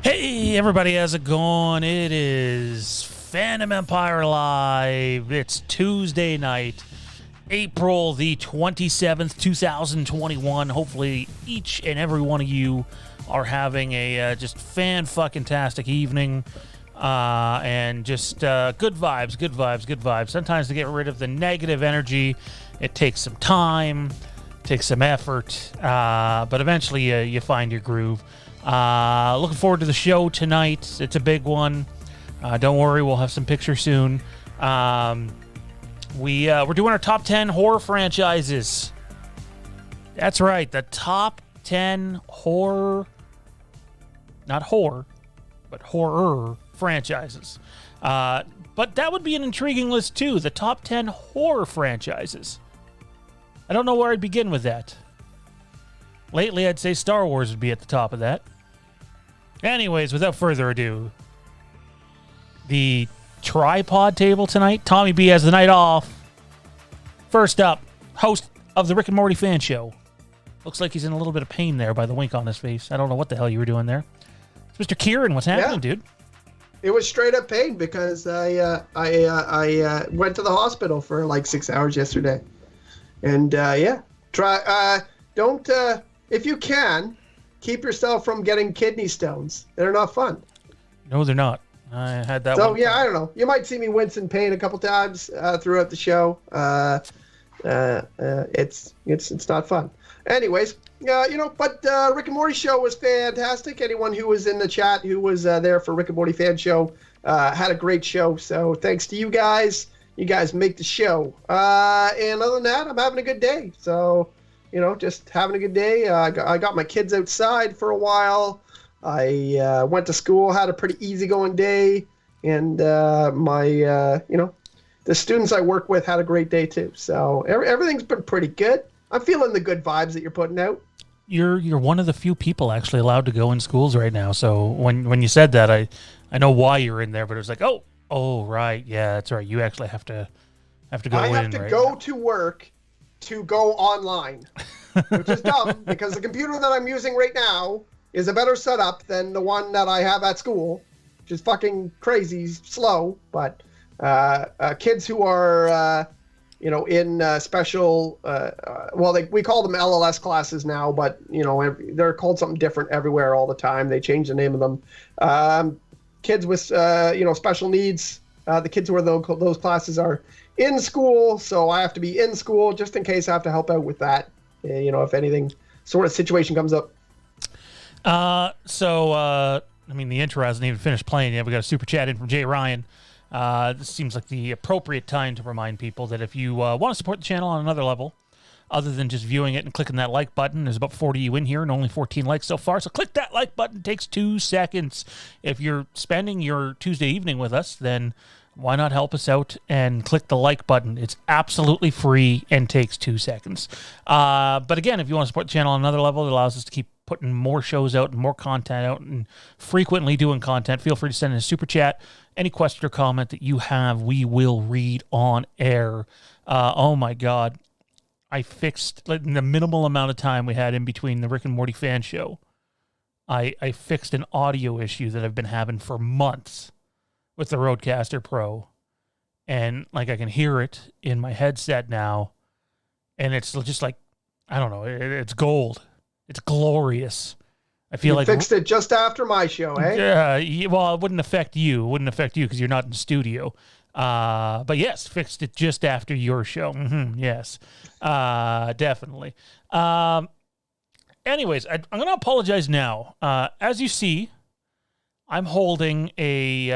Hey everybody, how's it going? It is Fandom Empire Live. It's Tuesday night, April the 27th, 2021. Hopefully each and every one of you are having a just fan-fucking-tastic evening. And just good vibes. Sometimes to get rid of the negative energy, it takes some time, takes some effort, but eventually you find your groove. Looking forward to the show tonight. It's a big one. Don't worry, we'll have some pictures soon. We're doing our top 10 horror franchises. That's right, the top 10 horror, not horror, but horror franchises. But that would be an intriguing list too, the top 10 horror franchises. I don't know where I'd begin with that. Lately, I'd say Star Wars would be at the top of that. Anyways, without further ado, the tripod table tonight. Tommy B has the night off. First up, host of the Rick and Morty fan show. Looks like he's in a little bit of pain there by the wink on his face. I don't know what the hell you were doing there. It's Mr. Kieran, what's happening, dude? It was straight up pain because I went to the hospital for like 6 hours yesterday. And don't if you can, keep yourself from getting kidney stones. They're not fun. No, they're not. I had that so, one. I don't know. You might see me wince in pain a couple times throughout the show. It's not fun. Anyways, but Rick and Morty show was fantastic. Anyone who was in the chat who was there for Rick and Morty fan show had a great show. So thanks to you guys. You guys make the show. And other than that, I'm having a good day. So, just having a good day. I got my kids outside for a while. I went to school, had a pretty easygoing day. And the students I work with had a great day too. So everything's been pretty good. I'm feeling the good vibes that you're putting out. You're one of the few people actually allowed to go in schools right now. So when you said that, I know why you're in there, but it was like, oh right, yeah, that's right. You actually have to go in. I have to go to work to go online, which is dumb because the computer that I'm using right now is a better setup than the one that I have at school, which is fucking crazy slow. But kids who are in special, we call them LLS classes now, but they're called something different everywhere all the time. They change the name of them. Kids with special needs, the kids who are those classes are in school, so I have to be in school just in case I have to help out with that. If anything sort of situation comes up. The intro hasn't even finished playing yet. We got a super chat in from Jay Ryan. This seems like the appropriate time to remind people that if you want to support the channel on another level, other than just viewing it and clicking that like button, there's about 40 of you in here and only 14 likes so far. So click that like button. It takes 2 seconds. If you're spending your Tuesday evening with us, then why not help us out and click the like button? It's absolutely free and takes 2 seconds. But again, if you want to support the channel on another level, it allows us to keep putting more shows out and more content out and frequently doing content. Feel free to send in a super chat. Any question or comment that you have, we will read on air. Oh my God. I fixed, in the minimal amount of time we had in between the Rick and Morty fan show, I fixed an audio issue that I've been having for months with the Rodecaster Pro. And I can hear it in my headset now. And it's just I don't know, it's gold. It's glorious. I feel like fixed it just after my show, eh? Yeah, well, it wouldn't affect you. It wouldn't affect you because you're not in the studio. But yes, fixed it just after your show. Yes, definitely. Anyways, I'm going to apologize now. As you see, I'm holding a,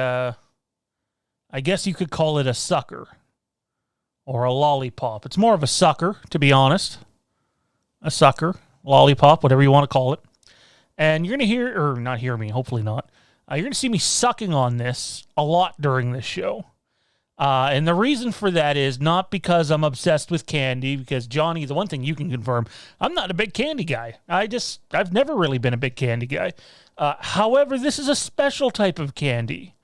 I guess you could call it a sucker or a lollipop. It's more of a sucker, to be honest. A sucker, lollipop, whatever you want to call it. And you're going to hear, or not hear me, hopefully not. You're going to see me sucking on this a lot during this show. And the reason for that is not because I'm obsessed with candy, because Johnny, the one thing you can confirm, I'm not a big candy guy. I've never really been a big candy guy. However, this is a special type of candy.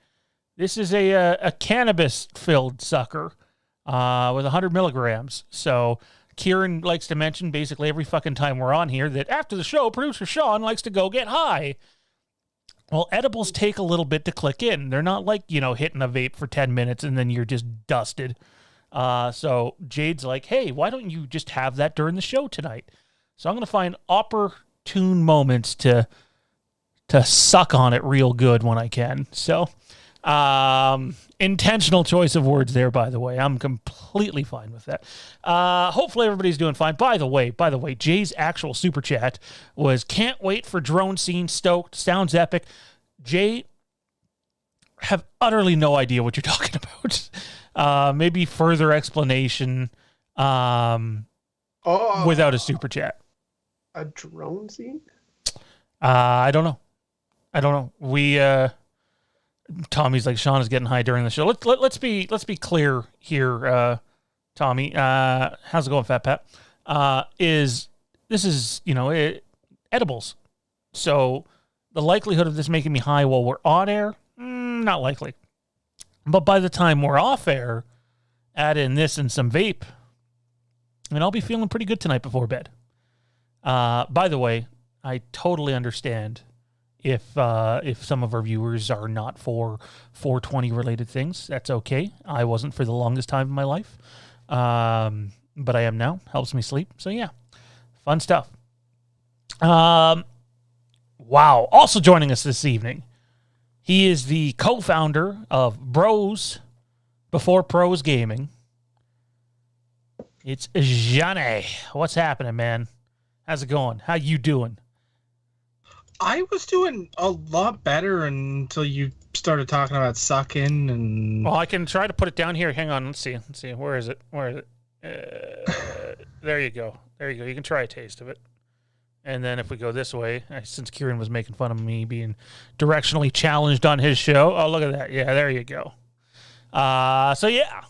This is a cannabis-filled sucker with 100 milligrams. So Kieran likes to mention basically every fucking time we're on here that after the show, producer Sean likes to go get high. Well, edibles take a little bit to click in. They're not like, hitting a vape for 10 minutes and then you're just dusted. So Jade's like, hey, why don't you just have that during the show tonight? So I'm going to find opportune moments to suck on it real good when I can. So intentional choice of words there, by the way. I'm completely fine with that. Hopefully everybody's doing fine. By the way, Jay's actual super chat was, can't wait for drone scene, stoked, sounds epic. Jay, have utterly no idea what you're talking about. Maybe further explanation without a super chat. A drone scene? I don't know. We Tommy's like, Sean is getting high during the show. Let's be clear here, Tommy. How's it going, Fat Pat? This is edibles. So the likelihood of this making me high while we're on air, not likely. But by the time we're off air, add in this and some vape, and I'll be feeling pretty good tonight before bed. By the way, I totally understand if some of our viewers are not for 420 related things. That's okay. I wasn't for the longest time in my life, but I am now. Helps me sleep. So yeah, fun stuff. Wow. Also joining us this evening, he is the co-founder of Bros Before Pros Gaming. It's Jeanne. What's happening, man? How's it going? How you doing? I was doing a lot better until you started talking about sucking and... Well, I can try to put it down here. Hang on. Let's see. Where is it? There you go. You can try a taste of it. And then if we go this way, since Kieran was making fun of me being directionally challenged on his show. Oh, look at that. Yeah, there you go. So, yeah.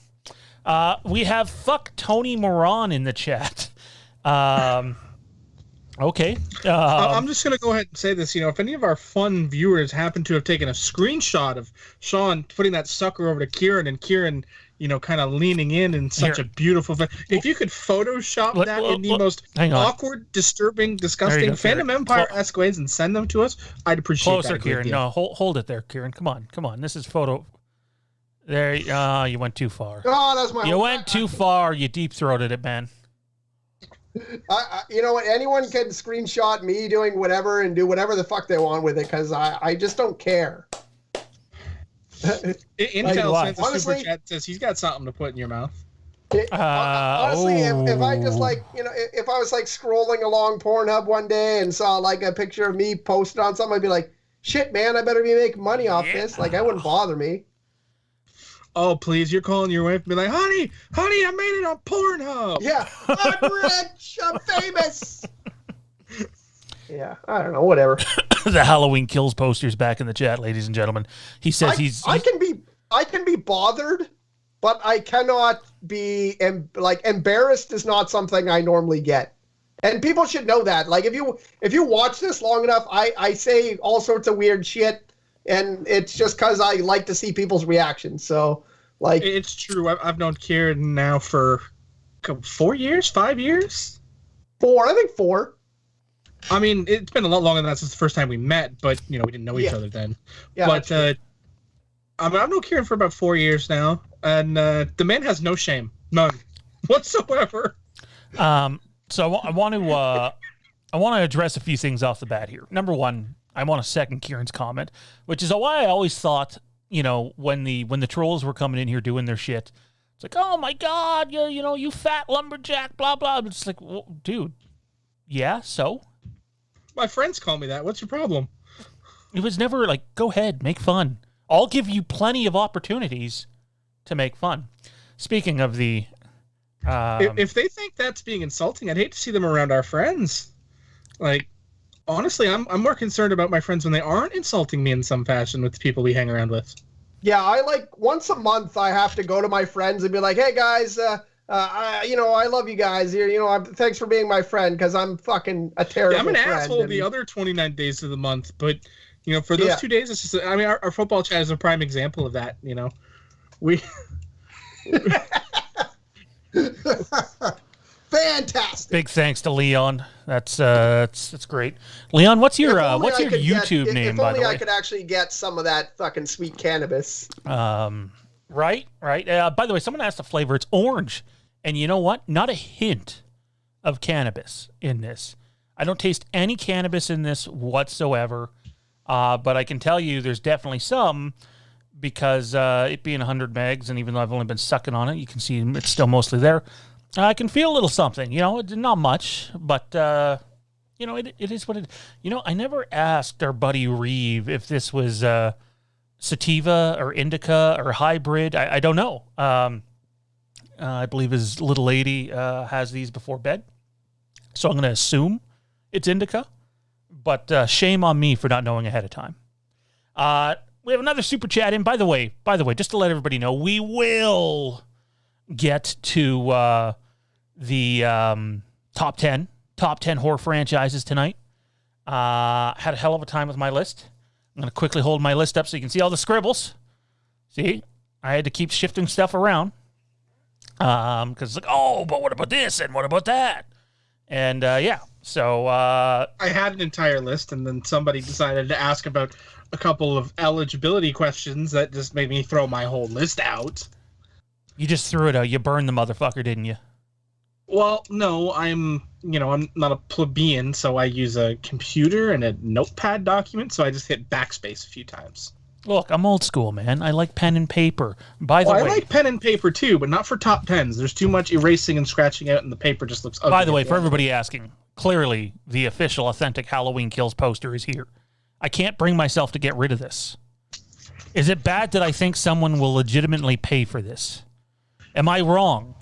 We have Fuck Tony Moran in the chat. Okay. I'm just going to go ahead and say this. If any of our fun viewers happen to have taken a screenshot of Sean putting that sucker over to Kieran and Kieran, kind of leaning in such a beautiful... If you could Photoshop that in the most awkward, disturbing, disgusting Fandom Empire-esque ways and send them to us, I'd appreciate that. Closer, Kieran. No, hold it there, Kieran. Come on. This is photo... There, you went too far. Oh, that's my... You went too far. You deep-throated it, man. You know what? Anyone can screenshot me doing whatever and do whatever the fuck they want with it, because I just don't care. Intel sent a super chat says he's got something to put in your mouth. Honestly, if I just if I was scrolling along Pornhub one day and saw a picture of me posted on something, I'd be like, shit, man, I better be making money off this. That wouldn't bother me. Oh, please, you're calling your wife and be like, honey, I made it on Pornhub. Yeah, I'm rich, I'm famous. Yeah, I don't know, whatever. The Halloween Kills poster's back in the chat, ladies and gentlemen. He says I can be bothered, but I cannot be embarrassed is not something I normally get. And people should know that. If you watch this long enough, I say all sorts of weird shit, and it's just because I like to see people's reactions. So, it's true. I've known Kieran now for 4 years, 5 years? 4, I think 4. I mean, it's been a lot longer than that since the first time we met, but, we didn't know each other then. Yeah, but I've known Kieran for about 4 years now, and the man has no shame. None. Whatsoever. So I want to address a few things off the bat here. Number one, I want to second Kieran's comment, which is why I always thought, when the trolls were coming in here doing their shit, it's like, oh my God, you fat lumberjack, blah, blah. It's like, well, dude, yeah, so? My friends call me that. What's your problem? It was never go ahead, make fun. I'll give you plenty of opportunities to make fun. Speaking of the... if they think that's being insulting, I'd hate to see them around our friends. Honestly, I'm more concerned about my friends when they aren't insulting me in some fashion with the people we hang around with. Yeah, once a month I have to go to my friends and be like, hey guys, I love you guys. Thanks for being my friend, because I'm fucking a terrible friend. I'm an asshole the other 29 days of the month, but for those 2 days, it's just. I mean, our football chat is a prime example of that. We. fantastic. Big thanks to Leon. That's great. Leon, what's your YouTube name, by the way? If only I could actually get some of that fucking sweet cannabis. Right. By the way, someone asked the flavor. It's orange. And you know what? Not a hint of cannabis in this. I don't taste any cannabis in this whatsoever. But I can tell you there's definitely some, because it being 100 megs, and even though I've only been sucking on it, you can see it's still mostly there. I can feel a little something, not much, but, it is what it is. I never asked our buddy Reeve if this was sativa or indica or hybrid. I don't know. I believe his little lady has these before bed, so I'm going to assume it's indica, but shame on me for not knowing ahead of time. We have another super chat in. By the way, just to let everybody know, we will get to the top 10 horror franchises tonight. Had a hell of a time with my list. I'm going to quickly hold my list up so you can see all the scribbles. See? I had to keep shifting stuff around. Because it's like, but what about this and what about that? And, so... I had an entire list, and then somebody decided to ask about a couple of eligibility questions that just made me throw my whole list out. You just threw it out. You burned the motherfucker, didn't you? Well, no, I'm not a plebeian, so I use a computer and a notepad document, so I just hit backspace a few times. Look, I'm old school, man. I like pen and paper. By the way, I like pen and paper too, but not for top 10s. There's too much erasing and scratching out, and the paper just looks ugly. By the way, for everybody asking, clearly the official authentic Halloween Kills poster is here. I can't bring myself to get rid of this. Is it bad that I think someone will legitimately pay for this? Am I wrong?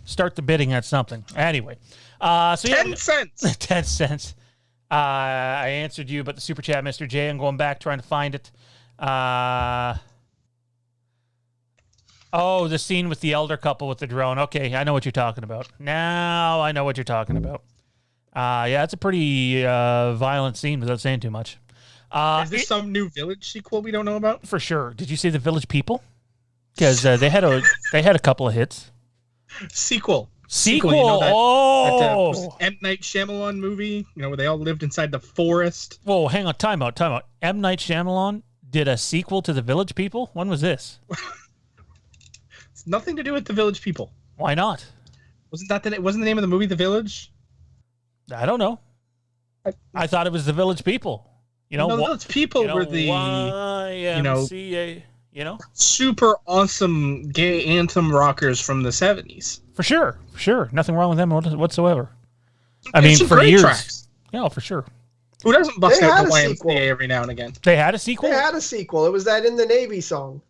Start the bidding at something. Anyway. 10 cents! 10 cents. I answered you, but the super chat, Mr. J, I'm going back trying to find it. The scene with the elder couple with the drone. Okay, I know what you're talking about. Now I know what you're talking about. It's a pretty violent scene without saying too much. Is this some new Village sequel we don't know about? For sure. Did you see The Village People? Because they had a couple of hits. Sequel. That M. Night Shyamalan movie, where they all lived inside the forest. Whoa, hang on, time out. M. Night Shyamalan did a sequel to The Village People? When was this? It's nothing to do with The Village People. Why not? Wasn't the name of the movie The Village? I don't know. I thought it was The Village People. The Village People were the YMCA, super awesome gay anthem rockers from the 70s. For sure. Nothing wrong with them whatsoever. I mean, for years. Tracks. Yeah, for sure. Who doesn't bust out the YMCA every now and again? They had a sequel? They had a sequel. It was that In the Navy song.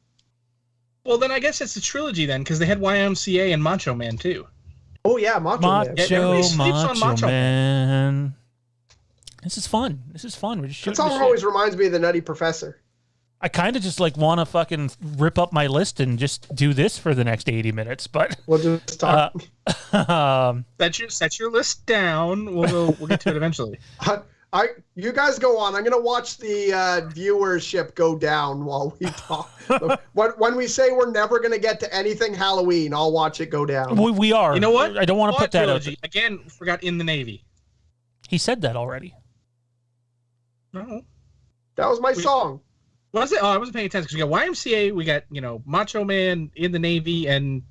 Well, then I guess it's a trilogy then, because they had YMCA and Macho Man, too. Oh, yeah, Macho Man. This is fun. We're just that song always reminds me of the Nutty Professor. I kind of just want to fucking rip up my list and just do this for the next 80 minutes, but we'll just talk. Set your list down. We'll get to it eventually. You guys go on. I'm gonna watch the viewership go down while we talk. When we say we're never gonna get to anything Halloween, I'll watch it go down. We are. You know what? I don't want to put that out. Again, forgot In the Navy. He said that already. No. That was my song. Was it? Oh, I wasn't paying attention. Because we got YMCA, we got, Macho Man, In the Navy, and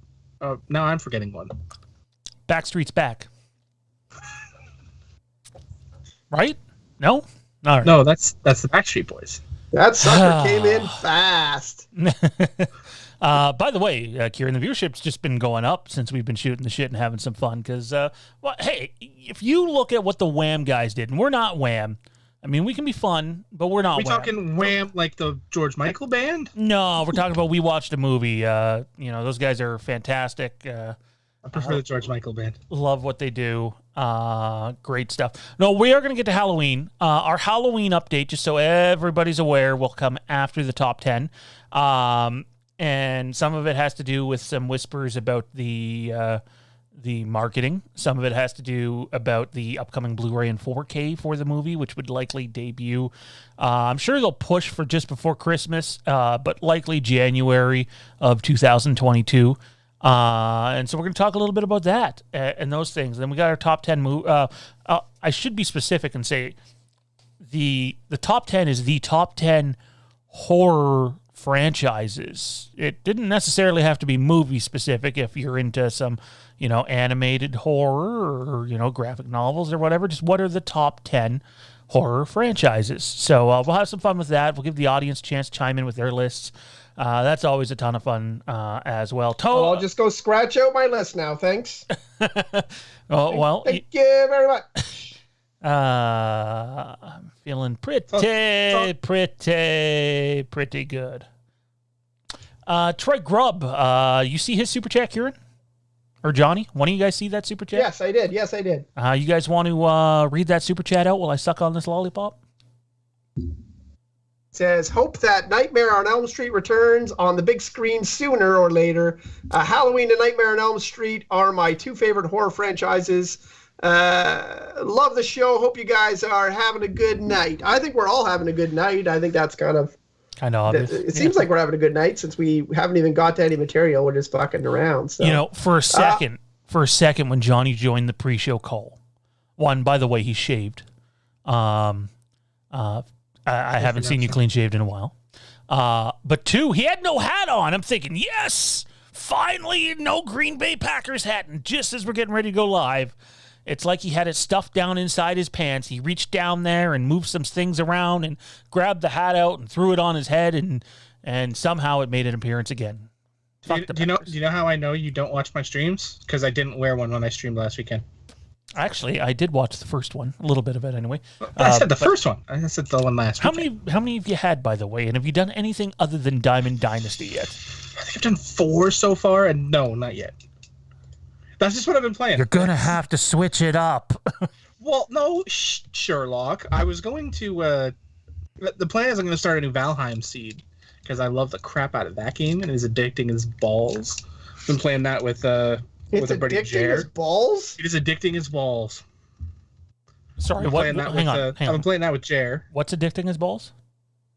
now I'm forgetting one. Backstreet's Back. Right? No? All right. No, that's the Backstreet Boys. That sucker came in fast. By the way, Kieran, the viewership's just been going up since we've been shooting the shit and having some fun. Because, hey, if you look at what the Wham guys did, and we're not Wham. I mean, we can be fun, but we're not. Are we talking Wham like the George Michael band? No, we're talking about we watched a movie. Those guys are fantastic. I prefer the George Michael band. Love what they do. Great stuff. No, we are going to get to Halloween. Our Halloween update, just so everybody's aware, will come after the top 10. And some of it has to do with some whispers about the marketing. Some of it has to do about the upcoming Blu-ray and 4K for the movie, which would likely debut. I'm sure they'll push for just before Christmas, but likely January of 2022. And so we're going to talk a little bit about that and those things. Then we got our top 10 I should be specific and say the top 10 is the top 10 horror franchises. It didn't necessarily have to be movie specific if you're into some, animated horror or, graphic novels or whatever. Just what are the top 10 horror franchises? So we'll have some fun with that. We'll give the audience a chance to chime in with their lists. That's always a ton of fun as well. I'll just go scratch out my list now. Thanks. Thank you very much. I'm feeling pretty good. Troy Grubb, you see his super chat, Kieran? Or Johnny? One of you guys see that super chat? Yes, I did. You guys want to read that super chat out while I suck on this lollipop? It says, hope that Nightmare on Elm Street returns on the big screen sooner or later. Halloween and Nightmare on Elm Street are my two favorite horror franchises. Love the show. Hope you guys are having a good night. I think we're all having a good night. I think that's kind of obvious. It seems like we're having a good night since we haven't even got to any material. We're just fucking around. So. For a second when Johnny joined the pre-show call, one, by the way, he shaved. I haven't seen you clean shaved in a while. But two, he had no hat on. I'm thinking, yes, finally, no Green Bay Packers hat. And just as we're getting ready to go live, it's like he had it stuffed down inside his pants. He reached down there and moved some things around and grabbed the hat out and threw it on his head, and somehow it made an appearance again. Do you know how I know you don't watch my streams? Because I didn't wear one when I streamed last weekend. Actually, I did watch the first one, a little bit of it anyway. I said the first one. I said the one last weekend. How many have you had, by the way? And have you done anything other than Diamond Dynasty yet? I think I've done 4 so far, and no, not yet. That's just what I've been playing. You're going to have to switch it up. Well, no, Sherlock. I was going to... the plan is I'm going to start a new Valheim seed, because I love the crap out of that game, and it's addicting as balls. I've been playing that with a buddy, Jer. As balls? It is addicting as balls. Sorry, hang on. I've been playing that with Jer. What's addicting as balls?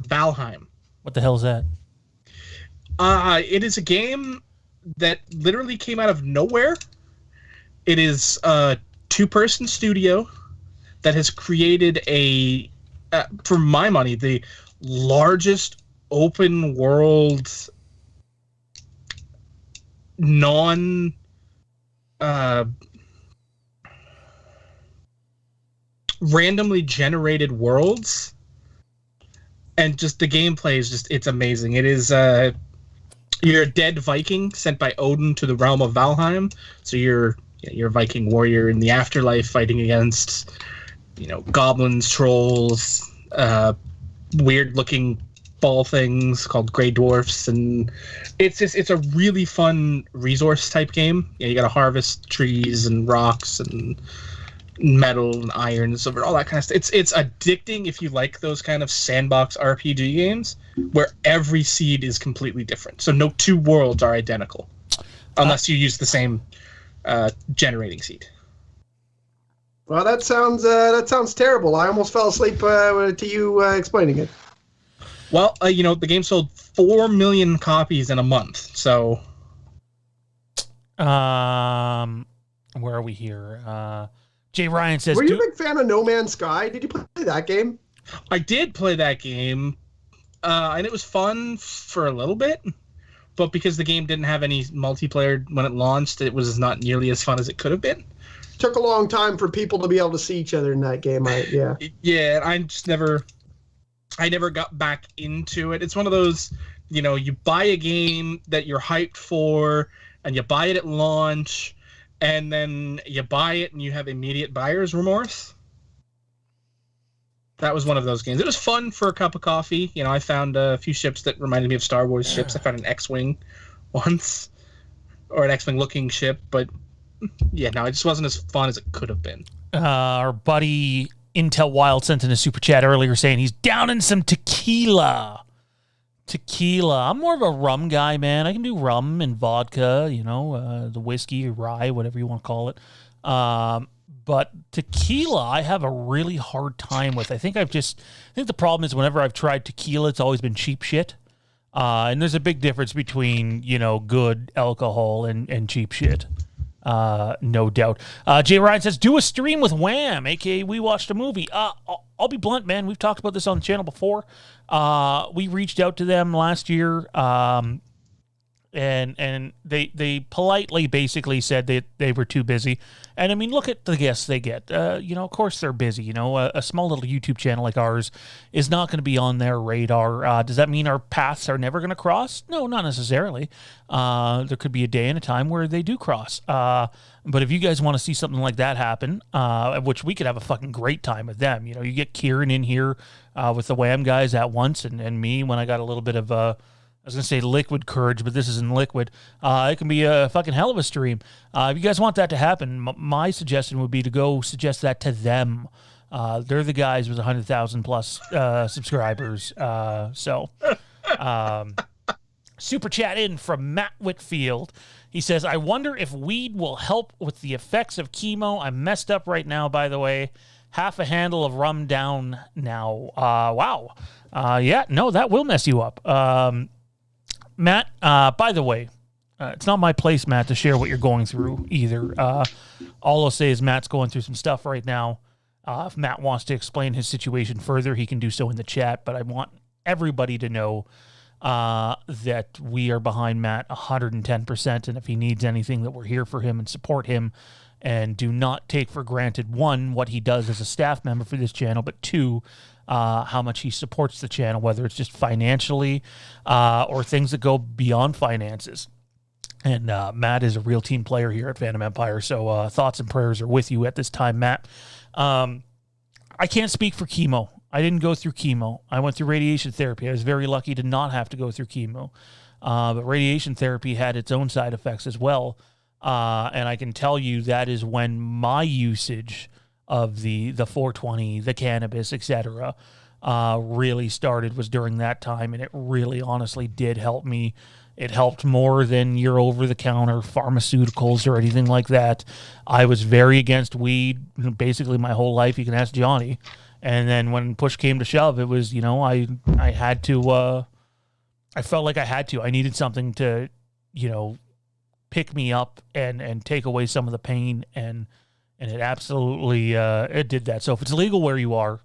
Valheim. What the hell is that? It is a game that literally came out of nowhere. It is a 2-person studio that has created for my money, the largest open world randomly generated worlds, and just the gameplay is it's amazing. It is you're a dead Viking sent by Odin to the realm of Valheim, so you're a Viking warrior in the afterlife fighting against goblins, trolls, weird looking ball things called gray dwarfs, and it's a really fun resource type game. You got to harvest trees and rocks and metal and iron and silver, all that kind of stuff. It's addicting if you like those kind of sandbox RPG games where every seed is completely different. So no 2 worlds are identical unless you use the same generating seed. Well, that sounds terrible. I almost fell asleep to you explaining it. Well, the game sold 4 million copies in a month. So, where are we here? Jay Ryan says, were you a big fan of No Man's Sky? Did you play that game? I did play that game, and it was fun for a little bit. But because the game didn't have any multiplayer when it launched, it was not nearly as fun as it could have been. Took a long time for people to be able to see each other in that game. Yeah, I just never got back into it. It's one of those, you buy a game that you're hyped for, and you buy it at launch, and then you buy it and you have immediate buyer's remorse. That was one of those games. It was fun for a cup of coffee. I found a few ships that reminded me of Star Wars ships. I found an X-Wing once, or an X-Wing looking ship, but yeah, no, it just wasn't as fun as it could have been. Our buddy Intel Wild sent in a super chat earlier saying he's down in some tequila. I'm more of a rum guy, man. I can do rum and vodka, the whiskey or rye, whatever you want to call it. But tequila, I have a really hard time with. I think the problem is whenever I've tried tequila, it's always been cheap shit. And there's a big difference between, good alcohol and cheap shit. No doubt. Jay Ryan says, do a stream with Wham, a.k.a. We Watched a Movie. I'll be blunt, man. We've talked about this on the channel before. We reached out to them last year, and they politely basically said that they were too busy. And, I mean, look at the guests they get. Of course they're busy. A small little YouTube channel like ours is not going to be on their radar. Does that mean our paths are never going to cross? No, not necessarily. There could be a day and a time where they do cross. But if you guys want to see something like that happen, which we could have a fucking great time with them. You get Kieran in here with the Wham guys at once, and me when I got a little bit of I was going to say liquid courage, but this isn't liquid. It can be a fucking hell of a stream. If you guys want that to happen, my suggestion would be to go suggest that to them. They're the guys with 100,000 plus subscribers. Super chat in from Matt Whitfield. He says, I wonder if weed will help with the effects of chemo. I'm messed up right now, by the way. Half a handle of rum down now. Wow. Yeah, no, that will mess you up. Matt, by the way, it's not my place, Matt, to share what you're going through either. All I'll say is Matt's going through some stuff right now. If Matt wants to explain his situation further, he can do so in the chat, but I want everybody to know that we are behind Matt 110%, and if he needs anything, that we're here for him and support him, and do not take for granted, one, what he does as a staff member for this channel, but two, how much he supports the channel, whether it's just financially or things that go beyond finances. And Matt is a real team player here at Fandom Empire, so thoughts and prayers are with you at this time, Matt. I can't speak for chemo. I didn't go through chemo. I went through radiation therapy. I was very lucky to not have to go through chemo. But radiation therapy had its own side effects as well. And I can tell you that is when my usage of the 420, the cannabis, etc., really started, was during that time, and it really honestly did help me. It helped more than your over-the-counter pharmaceuticals or anything like that. I was very against weed basically my whole life. You can ask Johnny. And then when push came to shove, it was, I had to, I felt like I had to. I needed something to, pick me up and take away some of the pain, and it absolutely it did that. So if it's legal where you are,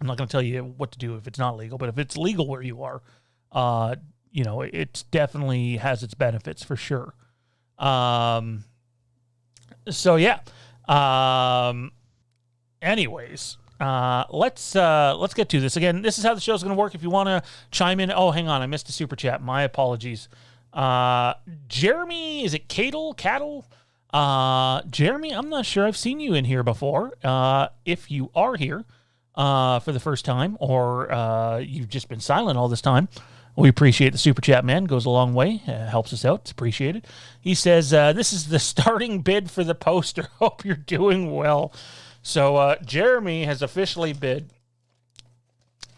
I'm not going to tell you what to do if it's not legal, but if it's legal where you are, it definitely has its benefits for sure. So yeah. Anyways, let's get to this. Again, this is how the show's going to work. If you want to chime in, oh, hang on, I missed a super chat. My apologies. Jeremy, is it Cattle? Jeremy, I'm not sure I've seen you in here before. If you are here for the first time, or you've just been silent all this time, we appreciate the super chat, man. Goes a long way. Helps us out. It's appreciated. He says, this is the starting bid for the poster. Hope you're doing well. So Jeremy has officially bid.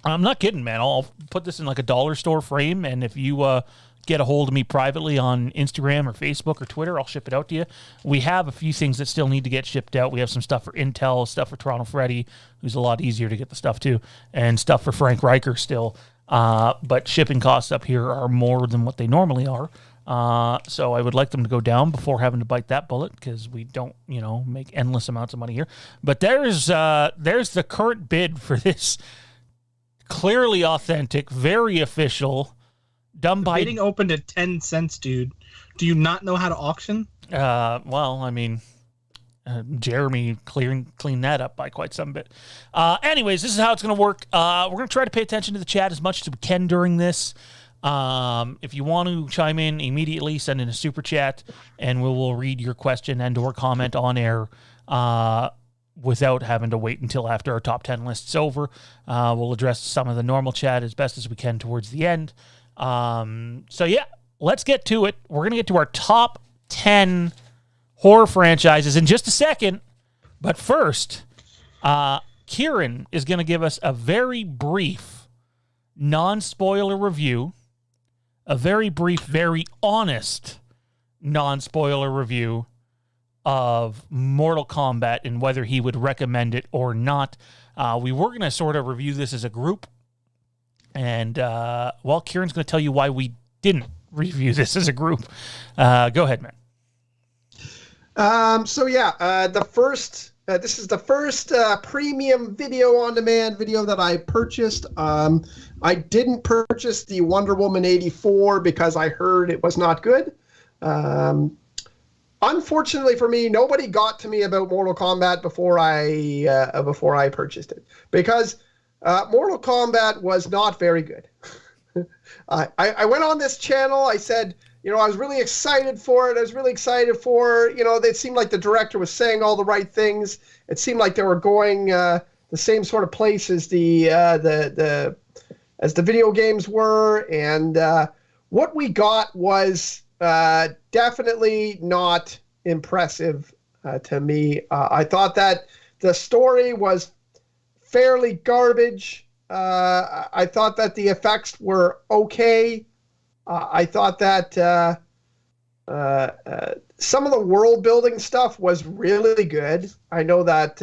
I'm not kidding, man. I'll put this in like a dollar store frame, and if you get a hold of me privately on Instagram or Facebook or Twitter, I'll ship it out to you. We have a few things that still need to get shipped out. We have some stuff for Intel, stuff for Toronto Freddy, who's a lot easier to get the stuff to, and stuff for Frank Riker still. But shipping costs up here are more than what they normally are. So I would like them to go down before having to bite that bullet, because we don't, make endless amounts of money here. But there's the current bid for this clearly authentic, very official, done by... Bidding opened at 10 cents, dude. Do you not know how to auction? Well, I mean, Jeremy cleaned that up by quite some bit. Anyways, this is how it's going to work. We're going to try to pay attention to the chat as much as we can during this. If you want to chime in immediately, send in a super chat, and we will read your question and or comment on air without having to wait until after our top 10 list's over. We'll address some of the normal chat as best as we can towards the end. So yeah, let's get to it. We're going to get to our top 10 horror franchises in just a second. But first, Kieran is going to give us a very brief, non-spoiler review, a very brief, very honest non-spoiler review of Mortal Kombat and whether he would recommend it or not. We were going to sort of review this as a group, And, well, Kieran's going to tell you why we didn't review this as a group. Go ahead, man. This is the first premium video on demand video that I purchased. I didn't purchase the Wonder Woman 84 because I heard it was not good. Unfortunately for me, nobody got to me about Mortal Kombat before I purchased it, because Mortal Kombat was not very good. I went on this channel. I said, I was really excited for it. It seemed like the director was saying all the right things. It seemed like they were going the same sort of place as the video games were. And what we got was definitely not impressive to me. I thought that the story was fairly garbage. I thought that the effects were okay. I thought that some of the world building stuff was really good. I know that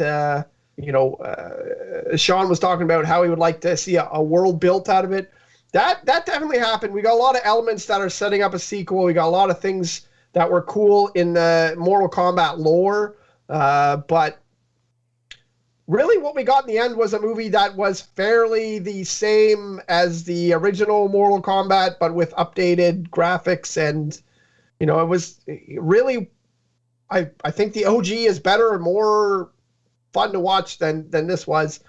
Sean was talking about how he would like to see a world built out of it. That definitely happened. We got a lot of elements that are setting up a sequel. We got a lot of things that were cool in the Mortal Kombat lore, but really what we got in the end was a movie that was fairly the same as the original Mortal Kombat, but with updated graphics. And, it was really, I think the OG is better and more fun to watch than this was.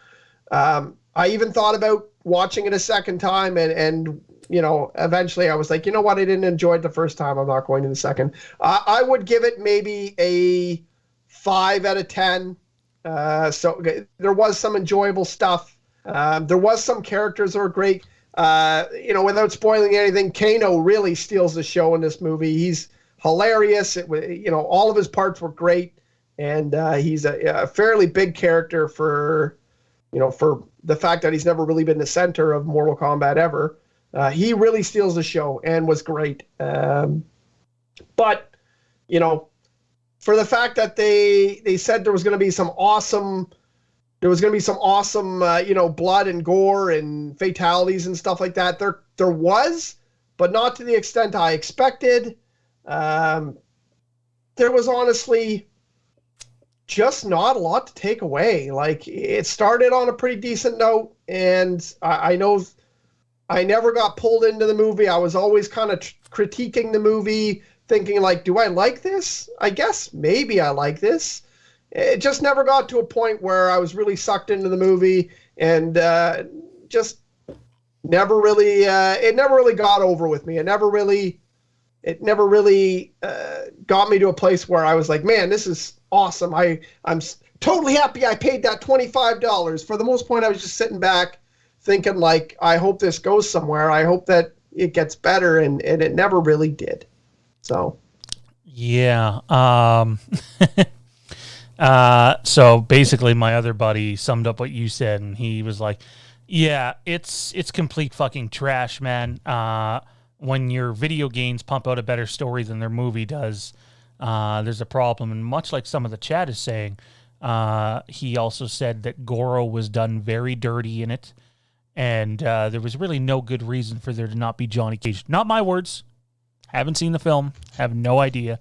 I even thought about watching it a second time, and eventually I was like, you know what? I didn't enjoy it the first time. I'm not going to the second. I would give it maybe a 5 out of 10. So there was some enjoyable stuff. There was some characters that were great. Without spoiling anything, Kano really steals the show in this movie. He's hilarious. All of his parts were great, and he's a fairly big character for the fact that he's never really been the center of Mortal Kombat ever. He really steals the show and was great. But for the fact that they said there was going to be some awesome, blood and gore and fatalities and stuff like that. There was, but not to the extent I expected. There was honestly just not a lot to take away. Like, it started on a pretty decent note, and I know I never got pulled into the movie. I was always kind of critiquing the movie, thinking like, do I like this? I guess maybe I like this. It just never got to a point where I was really sucked into the movie, and just never really, it never really got over with me. It never really got me to a place where I was like, man, this is awesome. I'm totally happy I paid that $25. For the most part, I was just sitting back thinking like, I hope this goes somewhere. I hope that it gets better, and it never really did. So, yeah. So basically my other buddy summed up what you said, and he was like, yeah, it's complete fucking trash, man. When your video games pump out a better story than their movie does, there's a problem. And much like some of the chat is saying, he also said that Goro was done very dirty in it, and there was really no good reason for there to not be Johnny Cage. Not my words. Haven't seen the film. Have no idea.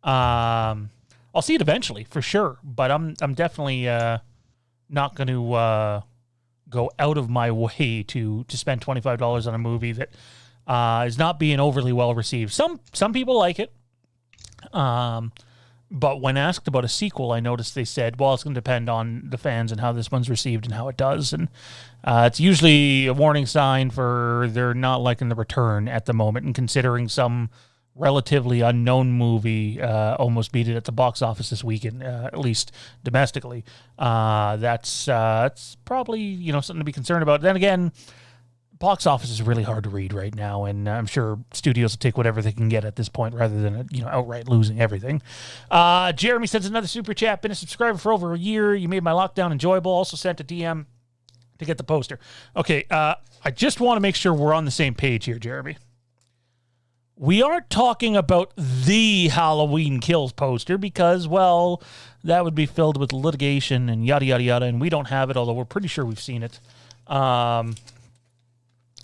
I'll see it eventually for sure, but I'm definitely not going to go out of my way to spend $25 on a movie that is not being overly well received. Some people like it, but when asked about a sequel, I noticed they said, well, it's going to depend on the fans and how this one's received and how it does, and it's usually a warning sign for they're not liking the return at the moment, and considering some relatively unknown movie almost beat it at the box office this weekend, at least domestically. That's probably something to be concerned about. Then again, box office is really hard to read right now, and I'm sure studios will take whatever they can get at this point rather than outright losing everything. Jeremy sends another super chat. Been a subscriber for over a year. You made my lockdown enjoyable. Also sent a DM to get the poster. Okay, I just want to make sure we're on the same page here, Jeremy. We aren't talking about the Halloween Kills poster because, well, that would be filled with litigation and yada, yada, yada, and we don't have it, although we're pretty sure we've seen it.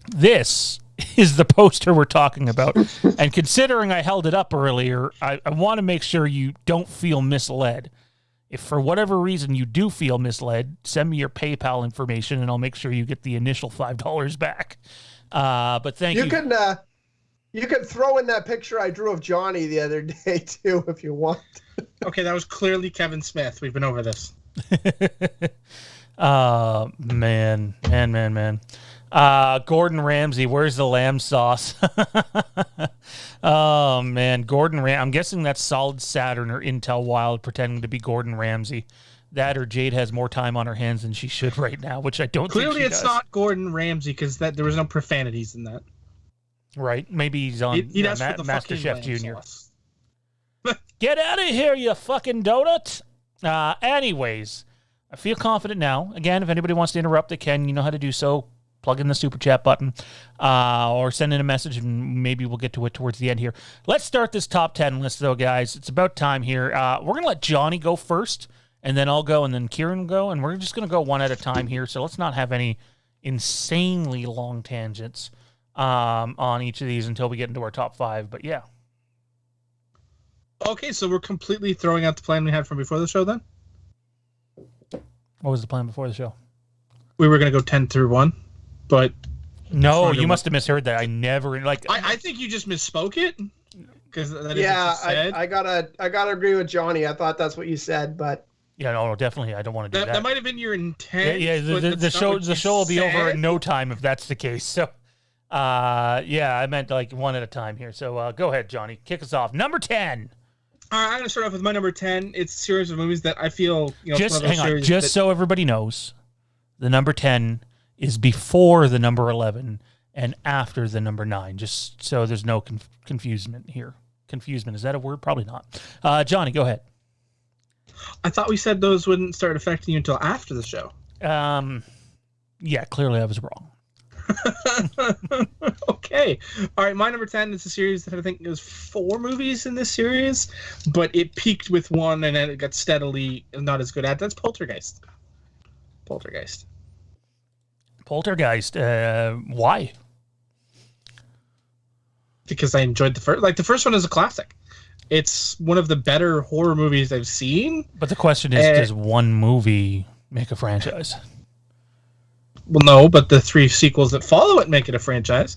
This is the poster we're talking about. And considering I held it up earlier, I want to make sure you don't feel misled. If for whatever reason you do feel misled, send me your PayPal information and I'll make sure you get the initial $5 back. But thank you. You can throw in that picture I drew of Johnny the other day too, if you want. Okay, that was clearly Kevin Smith. We've been over this. Man. Gordon Ramsay, where's the lamb sauce? Oh, man. I'm guessing that's Solid Saturn or Intel Wild pretending to be Gordon Ramsay. That or Jade has more time on her hands than she should right now, which I don't Clearly think she does. Clearly it's not Gordon Ramsay because there was no profanities in that. Right. Maybe he's on Master Chef Jr. Get out of here, you fucking donut. Anyways, I feel confident now. Again, if anybody wants to interrupt, they can. You know how to do so. Plug in the super chat button or send in a message, and maybe we'll get to it towards the end here. Let's start this top 10 list, though, guys. It's about time here. We're going to let Johnny go first, and then I'll go, and then Kieran will go, and we're just going to go one at a time here, so let's not have any insanely long tangents on each of these until we get into our top 5, but yeah. Okay, so we're completely throwing out the plan we had from before the show, then? What was the plan before the show? We were going to go 10 through 1. But no, you must have misheard that. I never I think you just misspoke it because I gotta agree with Johnny. I thought that's what you said, but yeah, no, definitely, I don't want to do that. That might have been your intent. Yeah, the show will be over in no time if that's the case. So, yeah, I meant like one at a time here. So, go ahead, Johnny, kick us off. Number 10. All right, I'm going to start off with my number 10. It's a series of movies that I feel just hang on, just so everybody knows, the number 10 is before the number 11 and after the number 9, just so there's no confusement here. Confusement, is that a word? Probably not. Johnny, go ahead. I thought we said those wouldn't start affecting you until after the show. Yeah, clearly I was wrong. Okay. All right, my number 10 is a series that I think there's 4 movies in this series, but it peaked with 1 and then it got steadily not as good at. That's Poltergeist. Poltergeist. Why? Because I enjoyed the first. Like, the first one is a classic. It's one of the better horror movies I've seen. But the question is, does one movie make a franchise? Well, no, but the 3 sequels that follow it make it a franchise.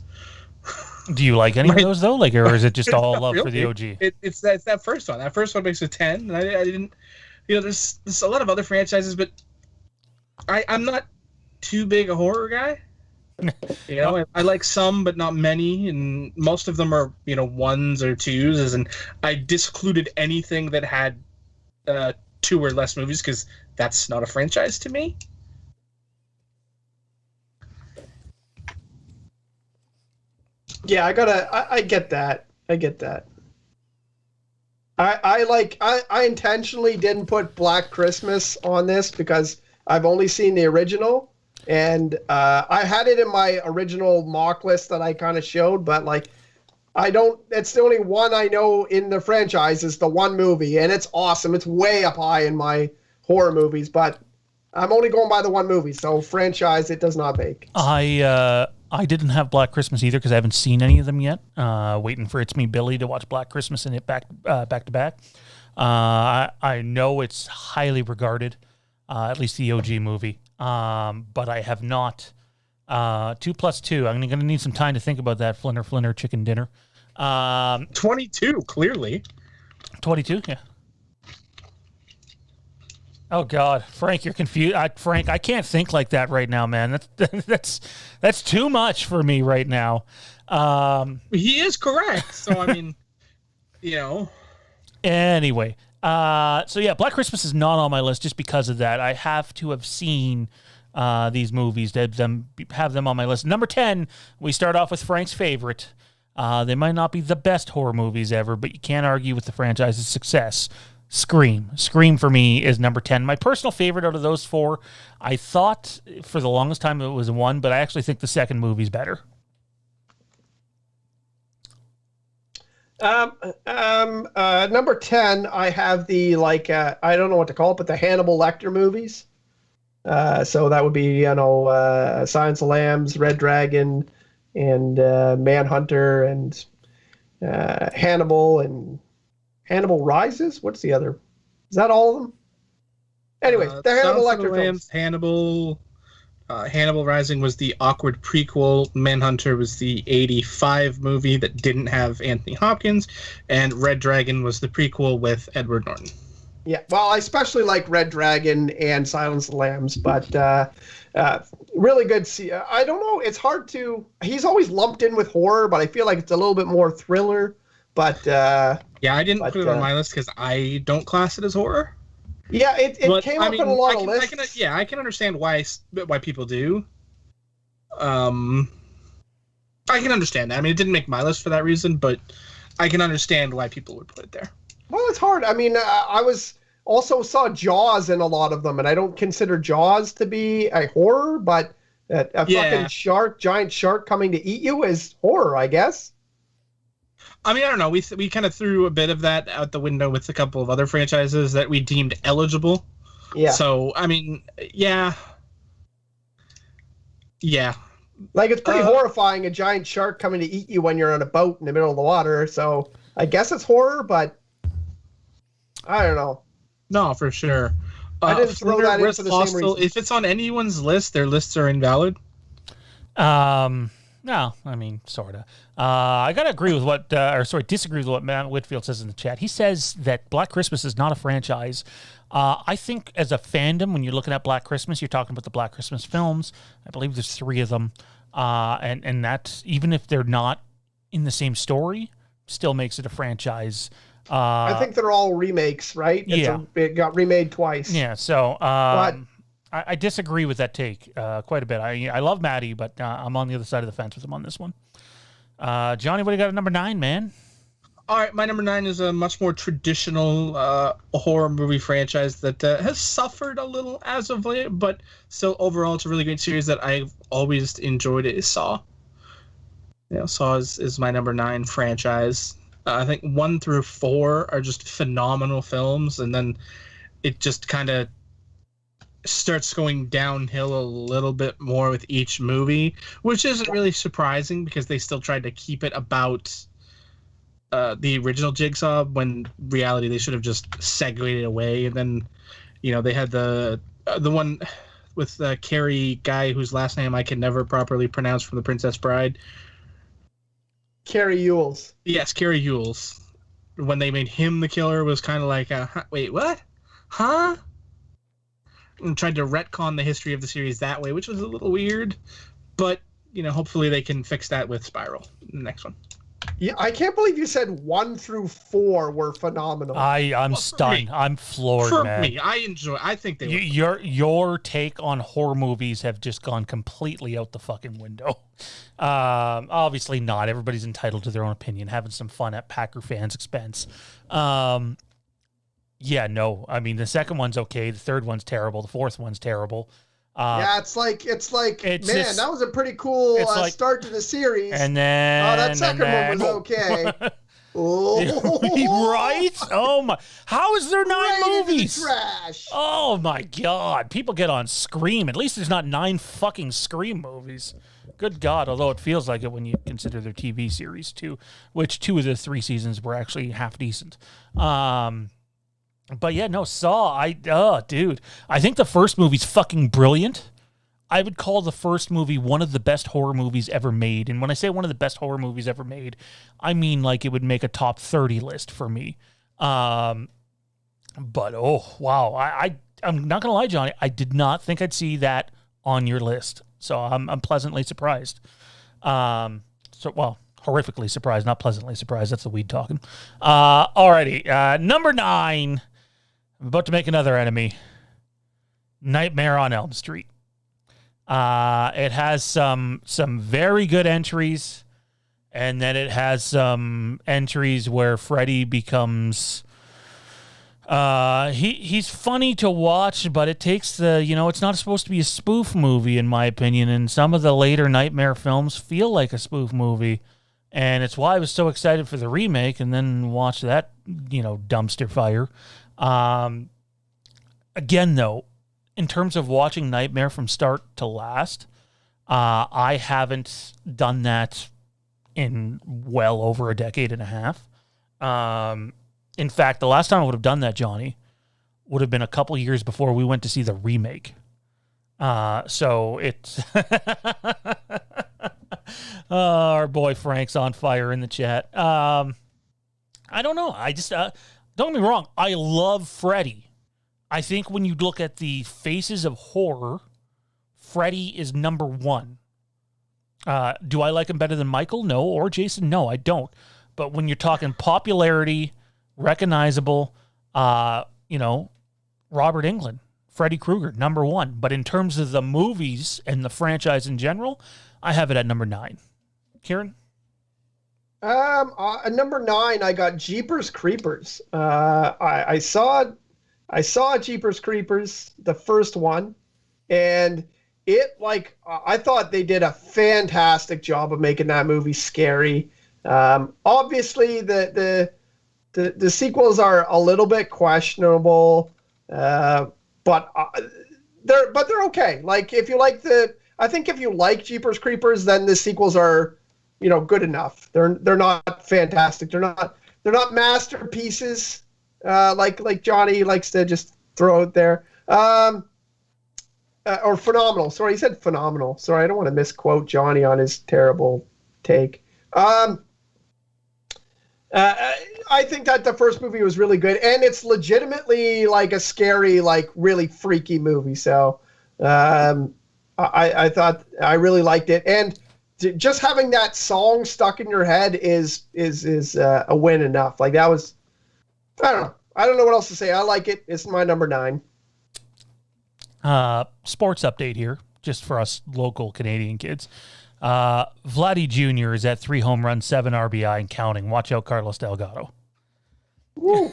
Do you like any of those, though? Like, or is it just all love for the OG? It's that first one. That first one makes a 10. And I didn't... there's a lot of other franchises, but I'm not too big a horror guy. I like some but not many, and most of them are 1s or 2s, and I discluded anything that had 2 or less movies because that's not a franchise to me. Yeah, I get that. I intentionally didn't put Black Christmas on this because I've only seen the original, and I had it in my original mock list that I kind of showed, but it's the only one I know in the franchise is the one movie, and it's awesome. It's way up high in my horror movies, but I'm only going by the one movie, so franchise it does not make. I didn't have Black Christmas either because I haven't seen any of them yet. Waiting for It's Me Billy to watch Black Christmas and it back to back. I know it's highly regarded, at least the OG movie, but I have not. 2 plus 2. I'm going to need some time to think about that. Flinner, chicken dinner. 22, clearly. 22, yeah. Oh God, Frank, you're confused. Frank, I can't think like that right now, man. That's too much for me right now. He is correct. So I mean, Anyway, so yeah, Black Christmas is not on my list just because of that. I have to have seen these movies to have them on my list. Number 10, we start off with Frank's favorite. They might not be the best horror movies ever, but you can't argue with the franchise's success. Scream. Scream for me is number 10. My personal favorite out of those 4, I thought for the longest time it was 1, but I actually think the second movie's better. Number 10, I have the I don't know what to call it, but the Hannibal Lecter movies. So that would be Silence of the Lambs, Red Dragon, and Manhunter and Hannibal and Hannibal Rises. What's the other? Is that all of them? Anyways, the Hannibal Lecter films. Hannibal Rising was the awkward prequel. Manhunter was the 85 movie that didn't have Anthony Hopkins, and Red Dragon was the prequel with Edward Norton. Yeah, well, I especially like Red Dragon and Silence of the Lambs, but really good. I don't know. It's hard to. He's always lumped in with horror, but I feel like it's a little bit more thriller. But yeah, I didn't put it on my list because I don't class it as horror. Yeah, it came up in a lot of lists. I can understand why people do. I can understand that. I mean, it didn't make my list for that reason, but I can understand why people would put it there. Well, it's hard. I mean, I saw Jaws in a lot of them, and I don't consider Jaws to be a horror, but a fucking giant shark coming to eat you is horror, I guess. I mean, I don't know. We kind of threw a bit of that out the window with a couple of other franchises that we deemed eligible. Yeah. So, I mean, yeah. Like, it's pretty horrifying, a giant shark coming to eat you when you're on a boat in the middle of the water. So, I guess it's horror, but I don't know. No, for sure. I didn't throw that in for the same reason. If it's on anyone's list, their lists are invalid. No, I mean, sort of. I got to disagree with what Matt Whitfield says in the chat. He says that Black Christmas is not a franchise. I think as a fandom, when you're looking at Black Christmas, you're talking about the Black Christmas films. I believe there's 3 of them. And that's, even if they're not in the same story, still makes it a franchise. I think they're all remakes, right? It got remade twice. Yeah, so I disagree with that take quite a bit. I love Maddie, but I'm on the other side of the fence with him on this one. Johnny, what do you got at number 9, man? All right, my number 9 is a much more traditional horror movie franchise that has suffered a little as of late, but still overall it's a really great series that I've always enjoyed. It is Saw. Saw is my number 9 franchise. I think 1 through 4 are just phenomenal films, and then it just kind of starts going downhill a little bit more with each movie, which isn't really surprising because they still tried to keep it about the original Jigsaw, when reality they should have just segued it away. And then, they had the one with the Carrie guy whose last name I can never properly pronounce from The Princess Bride. Cary Elwes. Yes, Cary Elwes. When they made him the killer was kind of like, wait, what? Huh? And tried to retcon the history of the series that way, which was a little weird. But, hopefully they can fix that with Spiral, the next one. Yeah, I can't believe you said 1 through 4 were phenomenal. I'm stunned. I'm floored, man. For me, I think they were. Your take on horror movies have just gone completely out the fucking window. Obviously not. Everybody's entitled to their own opinion, having some fun at Packer fans' expense. Yeah, no. I mean, the second one's okay. The third one's terrible. The fourth one's terrible. It's like, that was a pretty cool start to the series. And then, that second one was okay. Right? Oh my! How is there 9 movies? Trash. Oh my God! People get on Scream. At least there's not 9 fucking Scream movies. Good God! Although it feels like it when you consider their TV series too, which 2 of the 3 seasons were actually half decent. But yeah, no, Saw, dude. I think the first movie's fucking brilliant. I would call the first movie one of the best horror movies ever made. And when I say one of the best horror movies ever made, I mean like it would make a top 30 list for me. But oh, wow. I'm not going to lie, Johnny. I did not think I'd see that on your list. So I'm pleasantly surprised. Horrifically surprised, not pleasantly surprised. That's the weed talking. Alrighty. Number 9. I'm about to make another enemy. Nightmare on Elm Street. It has some very good entries, and then it has some entries where Freddy becomes he's funny to watch, but it takes it's not supposed to be a spoof movie in my opinion, and some of the later Nightmare films feel like a spoof movie. And it's why I was so excited for the remake and then watch that, dumpster fire. Again, though, in terms of watching Nightmare from start to last, I haven't done that in well over a decade and a half. In fact, the last time I would have done that, Johnny, would have been a couple years before we went to see the remake. So it's our boy Frank's on fire in the chat. I don't know. I just don't get me wrong. I love Freddy. I think when you look at the faces of horror, Freddy is number one. Do I like him better than Michael? No. Or Jason? No, I don't. But when you're talking popularity, recognizable, Robert Englund, Freddy Krueger, number one. But in terms of the movies and the franchise in general, I have it at number 9. Kieran? At number 9, I got Jeepers Creepers. I saw Jeepers Creepers, the first one, and I thought they did a fantastic job of making that movie scary. Obviously, the sequels are a little bit questionable, but they're okay. Like if you like I think if you like Jeepers Creepers, then the sequels are, good enough. They're not fantastic. They're not masterpieces, like Johnny likes to just throw out there. Or phenomenal. Sorry, he said phenomenal. Sorry, I don't want to misquote Johnny on his terrible take. I think that the first movie was really good, and it's legitimately like a scary, like really freaky movie. So I thought I really liked it, and just having that song stuck in your head is a win enough. Like that was, I don't know what else to say. I like it. It's my number 9. Sports update here, just for us local Canadian kids. Vladdy Jr. is at 3 home runs, 7 RBI, and counting. Watch out, Carlos Delgado. Woo.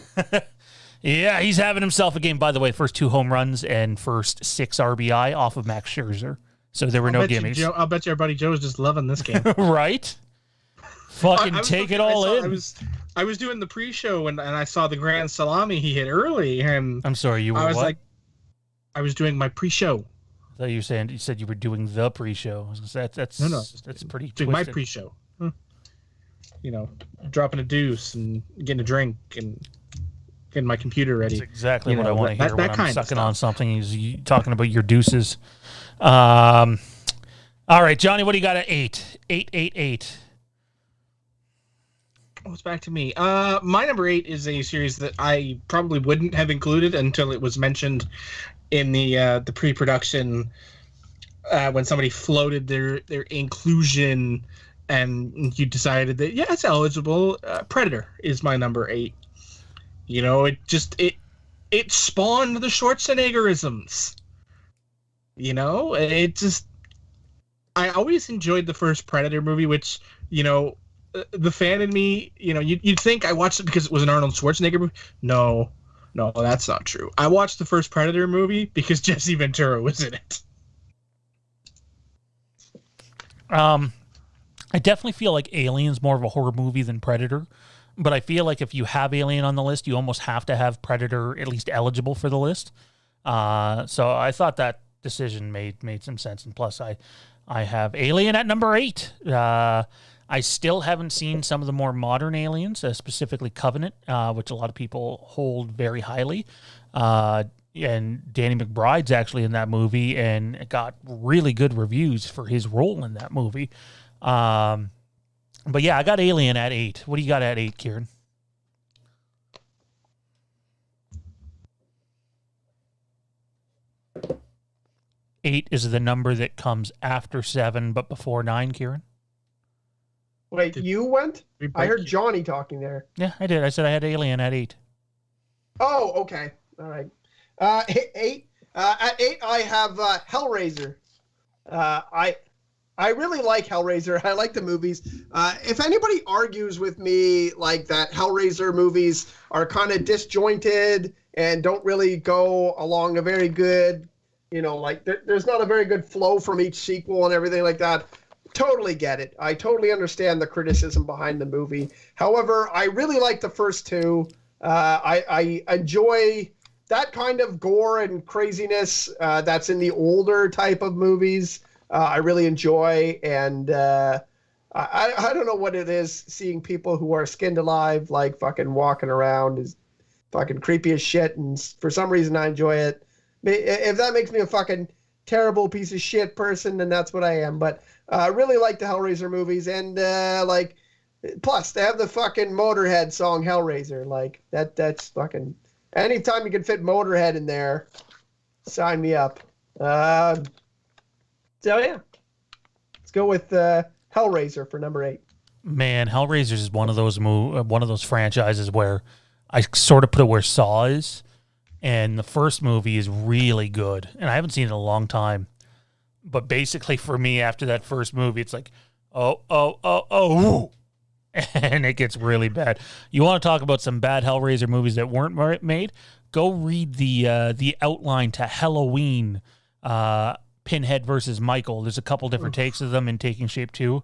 Yeah, he's having himself a game. By the way, first 2 home runs and first 6 RBI off of Max Scherzer. So there were no gimmies. I'll bet you our buddy Joe's just loving this game. Right? Fucking take it all in. I was doing the pre-show and I saw the grand salami he hit early, and I'm sorry, you were what? I was doing my pre-show. I thought you said you were doing the pre-show. That's pretty doing twisted. my pre-show. Dropping a deuce and getting a drink and getting my computer ready. That's exactly what I want to hear when I'm sucking on something. Is you talking about your deuces. All right, Johnny, what do you got at 8? 8. Oh, it's back to me. My number 8 is a series that I probably wouldn't have included until it was mentioned in the pre-production when somebody floated their inclusion, and you decided that it's eligible. Predator is my number 8. It spawned the Schwarzeneggerisms. I always enjoyed the first Predator movie, which the fan in me, you'd think I watched it because it was an Arnold Schwarzenegger movie. No, that's not true. I watched the first Predator movie because Jesse Ventura was in it. I definitely feel like Alien's more of a horror movie than Predator, but I feel like if you have Alien on the list, you almost have to have Predator at least eligible for the list. So I thought that decision made some sense, and plus I have Alien at number 8. I still haven't seen some of the more modern Aliens, specifically Covenant, which a lot of people hold very highly. And Danny McBride's actually in that movie and got really good reviews for his role in that movie. But yeah, I got Alien at 8. What do you got at 8, Kieran? 8 is the number that comes after 7, but before 9, Kieran? Wait, you went? I heard Johnny talking there. Yeah, I did. I said I had Alien at 8. Oh, okay. All right. 8. At 8, I have Hellraiser. I really like Hellraiser. I like the movies. If anybody argues with me like that Hellraiser movies are kind of disjointed and don't really go along a very good, there's not a very good flow from each sequel and everything like that, totally get it. I totally understand the criticism behind the movie. However, I really like the first 2. I enjoy that kind of gore and craziness that's in the older type of movies. I really enjoy. And I don't know what it is, seeing people who are skinned alive, like fucking walking around is fucking creepy as shit. And for some reason, I enjoy it. If that makes me a fucking terrible piece of shit person, then that's what I am. But I really like the Hellraiser movies. And like, plus they have the fucking Motorhead song Hellraiser. Like that's fucking, anytime you can fit Motorhead in there, sign me up. So yeah, let's go with Hellraiser for number 8. Man, Hellraiser is one of those franchises where I sort of put it where Saw is, and the first movie is really good, and I haven't seen it in a long time. But basically, for me, after that first movie, it's like, oh, and it gets really bad. You want to talk about some bad Hellraiser movies that weren't made? Go read the outline to Halloween. Pinhead versus Michael. There's a couple different takes of them in Taking Shape 2.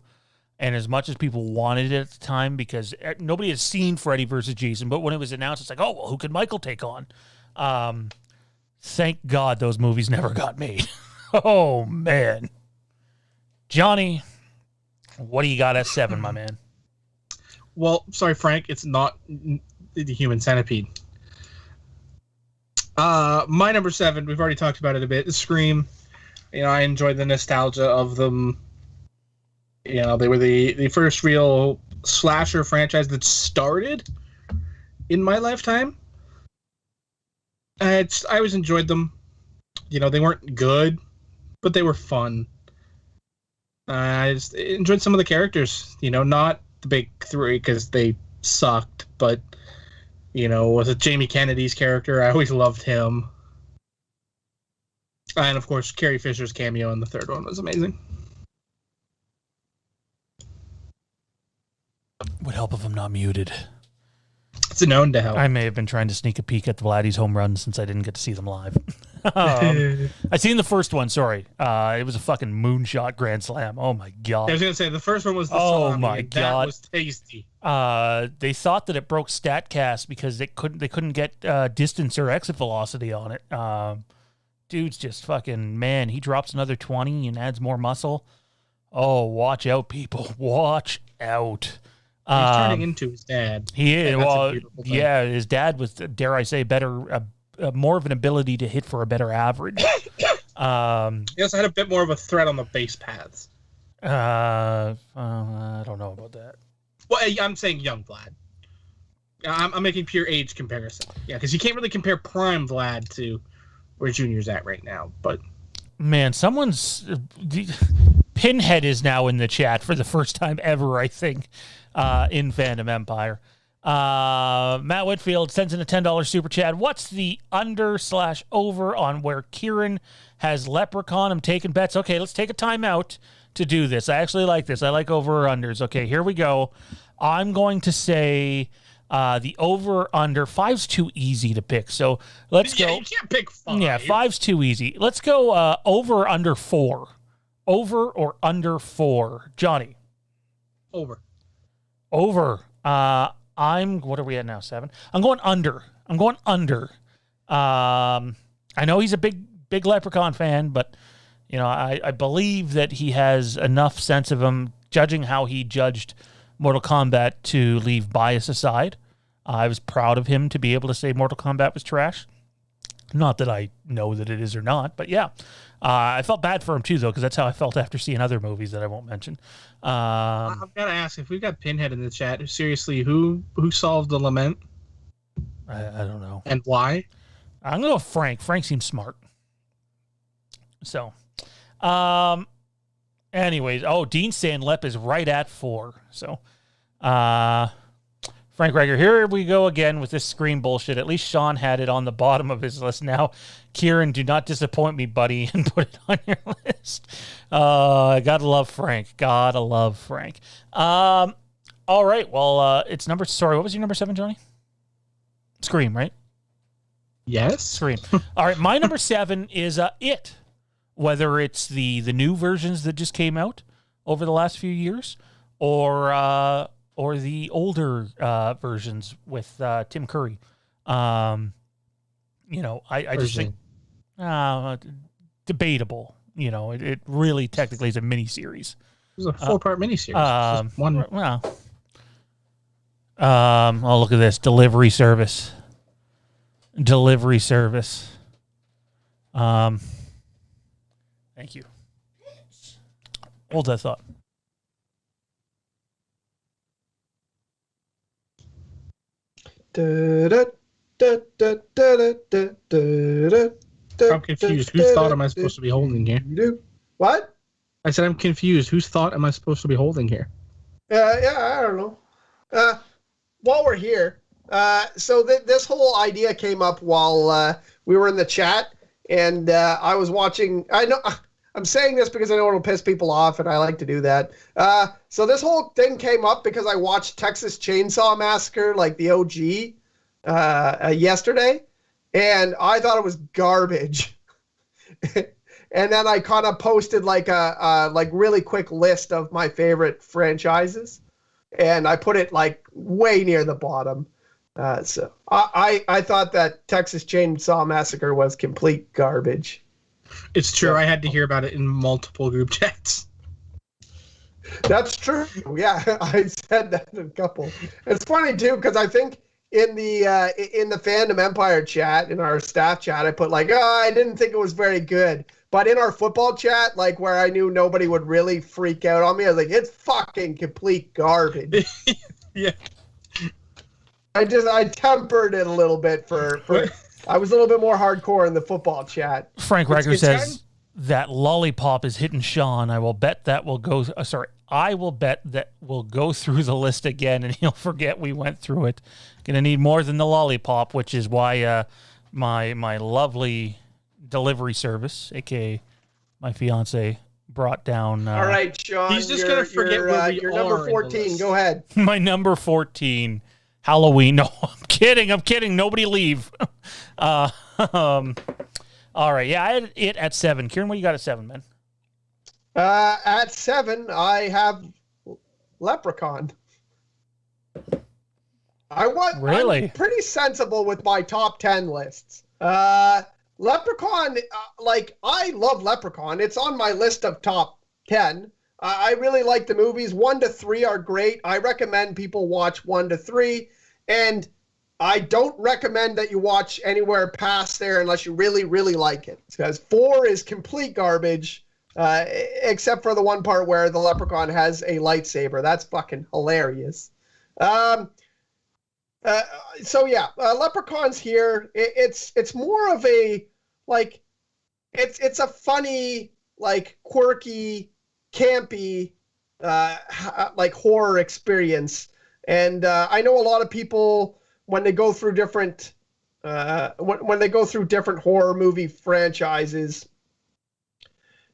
And as much as people wanted it at the time, because nobody had seen Freddy versus Jason, but when it was announced, it's like, oh, well, who could Michael take on? Thank God those movies never got made. Oh, man. Johnny, what do you got at 7, my man? Well, sorry, Frank, it's not the Human Centipede. My number 7, we've already talked about it a bit, is Scream. You know, I enjoyed the nostalgia of them. You know, they were the first real slasher franchise that started in my lifetime. I always enjoyed them. You know, they weren't good, but they were fun. I just enjoyed some of the characters. You know, not the big 3 because they sucked, but, you know, was it Jamie Kennedy's character? I always loved him. And, of course, Carrie Fisher's cameo in the third one was amazing. Would help if I'm not muted. It's a known to help. I may have been trying to sneak a peek at the Vladdy's home run since I didn't get to see them live. I seen the first one, sorry. It was a fucking moonshot grand slam. Oh, my God. I was going to say, the first one was the Oh, salami, my and God. That was tasty. They thought that it broke StatCast because they couldn't get distance or exit velocity on it. Dude's just fucking, man, he drops another 20 and adds more muscle. Oh, watch out, people. Watch out. He's turning into his dad. He is. Well, yeah, his dad was, dare I say, better, more of an ability to hit for a better average. He also had a bit more of a threat on the base paths. I don't know about that. Well, I'm saying young Vlad. I'm making pure age comparison. Yeah, because you can't really compare prime Vlad to where Junior's at right now. But man, Pinhead is now in the chat for the first time ever, I think, in Fandom Empire. Matt Whitfield sends in a $10 super chat. What's the under/over on where Kieran has Leprechaun? I'm taking bets. Okay, let's take a timeout to do this. I actually like this. I like over or unders. Okay, here we go. I'm going to say the over or under. 5's too easy to pick, so let's go. You can't pick 5. Yeah, 5's too easy. Let's go over or under 4. Over or under 4. Johnny. Over. Over. What are we at now? 7? I'm going under. I know he's a big Leprechaun fan, but you know, I believe that he has enough sense of him, judging how he judged Mortal Kombat, to leave bias aside. I was proud of him to be able to say Mortal Kombat was trash. Not that I know that it is or not, but yeah. I felt bad for him too, though, because that's how I felt after seeing other movies that I won't mention. I've got to ask, if we've got Pinhead in the chat, seriously, who solved the lament? I don't know. And why? I'm going to go Frank. Frank seems smart. So, anyways, Dean saying Lep is right at 4. So, Frank Reger, here we go again with this Scream bullshit. At least Sean had it on the bottom of his list. Now, Kieran, do not disappoint me, buddy, and put it on your list. Gotta love Frank. All right, well, it's what was your number 7, Johnny? Scream, right? Yes. Scream. All right, my number 7 is It. Whether it's the new versions that just came out over the last few years, or the older versions with Tim Curry. You know, I just think debatable. it really technically is a mini-series. It was a 4-part miniseries. One. Well, oh, look at this. Delivery service. Thank you. Hold that thought. I'm confused. Whose thought am I supposed to be holding here? What? I said I'm confused. Whose thought am I supposed to be holding here? I don't know. While we're here, so this whole idea came up while we were in the chat, and I was watching. I know I'm saying this because I know it'll piss people off, and I like to do that. So this whole thing came up because I watched Texas Chainsaw Massacre, like the OG, yesterday, and I thought it was garbage. And then I kind of posted like a really quick list of my favorite franchises, and I put it like way near the bottom. So I thought that Texas Chainsaw Massacre was complete garbage. It's true. I had to hear about it in multiple group chats. That's true. Yeah, I said that in a couple. It's funny too because I think in the Fandom Empire chat, in our staff chat, I put like, I didn't think it was very good. But in our football chat, like where I knew nobody would really freak out on me, I was like, it's fucking complete garbage. Yeah. I tempered it a little bit for I was a little bit more hardcore in the football chat. Frank Reicher says that lollipop is hitting Sean. I will bet that will go. I will bet that we'll go through the list again, and he'll forget we went through it. Gonna need more than the lollipop, which is why my lovely delivery service, aka my fiance, brought down. All right, Sean. He's just gonna forget where we you're are. Number 14. Go ahead. My number 14. Halloween. No, I'm kidding. Nobody leave. All right. Yeah, I had it at 7. Kieran, what you got at 7, man? At 7, I have Leprechaun. Really? I'm pretty sensible with my top 10 lists. Leprechaun, I love Leprechaun. It's on my list of top 10. I really like the movies. 1 to 3 are great. I recommend people watch 1 to 3. And I don't recommend that you watch anywhere past there unless you really, really like it. Because 4 is complete garbage, except for the one part where the Leprechaun has a lightsaber. That's fucking hilarious. Leprechaun's here. It's more of a, it's a funny, quirky, campy, horror experience. And I know a lot of people, when they go through different horror movie franchises,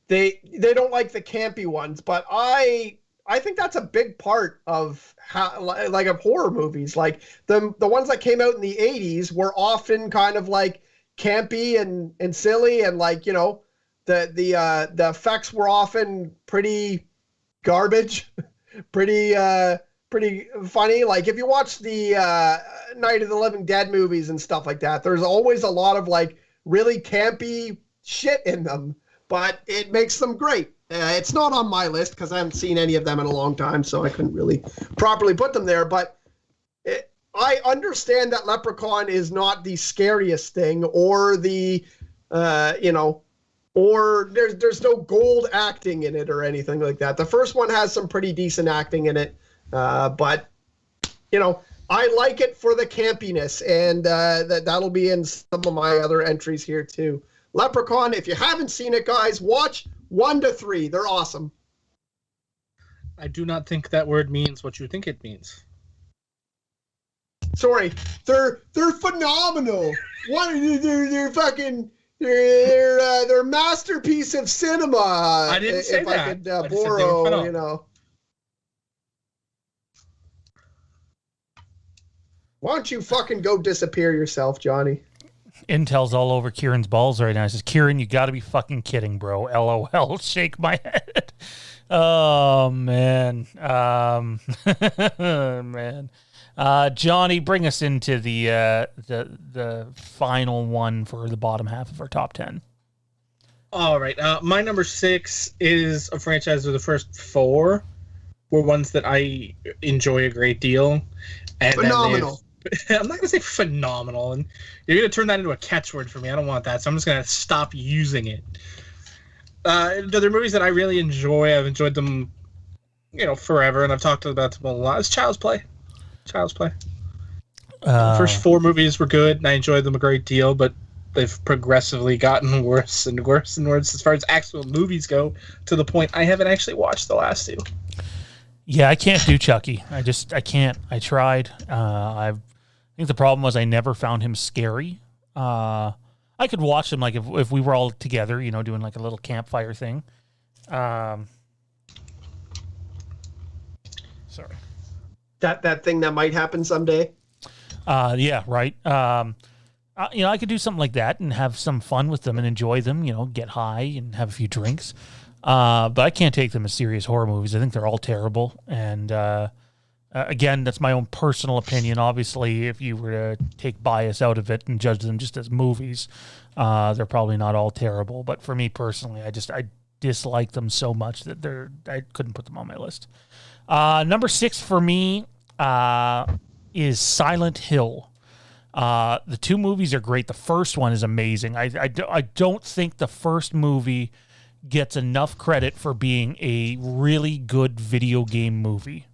they don't like the campy ones. But I think that's a big part of of horror movies. Like the ones that came out in the 80s were often kind of like campy and silly, and the effects were often pretty garbage, pretty funny. Like if you watch the Night of the Living Dead movies and stuff like that, there's always a lot of really campy shit in them, but it makes them great. It's not on my list because I haven't seen any of them in a long time, so I couldn't really properly put them there. But I understand that Leprechaun is not the scariest thing, or the, or there's no gold acting in it or anything like that. The first one has some pretty decent acting in it, but I like it for the campiness, and that'll be in some of my other entries here too. Leprechaun, if you haven't seen it, guys, watch 1 to 3. They're awesome. I do not think that word means what you think it means. Sorry, they're phenomenal. They're fucking they're masterpiece of cinema. I didn't say that. I could borrow, Why don't you fucking go disappear yourself, Johnny? Intel's all over Kieran's balls right now. He says, Kieran, you got to be fucking kidding, bro. LOL. Shake my head. Oh, man. Man. Johnny, bring us into the final one for the bottom half of our top 10. All right. My number 6 is a franchise where the first 4 were ones that I enjoy a great deal. And Phenomenal. I'm not going to say phenomenal. And you're going to turn that into a catchword for me. I don't want that. So I'm just going to stop using it. They're movies that I really enjoy. I've enjoyed them, forever. And I've talked about them a lot. It's Child's Play. Child's Play. The first 4 movies were good, and I enjoyed them a great deal, but they've progressively gotten worse and worse and worse as far as actual movies go, to the point I haven't actually watched the last 2. Yeah, I can't do Chucky. I can't. I tried. I think the problem was I never found him scary. I could watch him like if we were all together, doing like a little campfire thing. Sorry. That thing that might happen someday. Yeah, right. I could do something like that and have some fun with them and enjoy them, get high and have a few drinks. But I can't take them as serious horror movies. I think they're all terrible. And again, that's my own personal opinion. Obviously, if you were to take bias out of it and judge them just as movies, they're probably not all terrible. But for me personally, I dislike them so much that I couldn't put them on my list. Number 6 for me is Silent Hill. The 2 movies are great. The first one is amazing. I don't think the first movie gets enough credit for being a really good video game movie.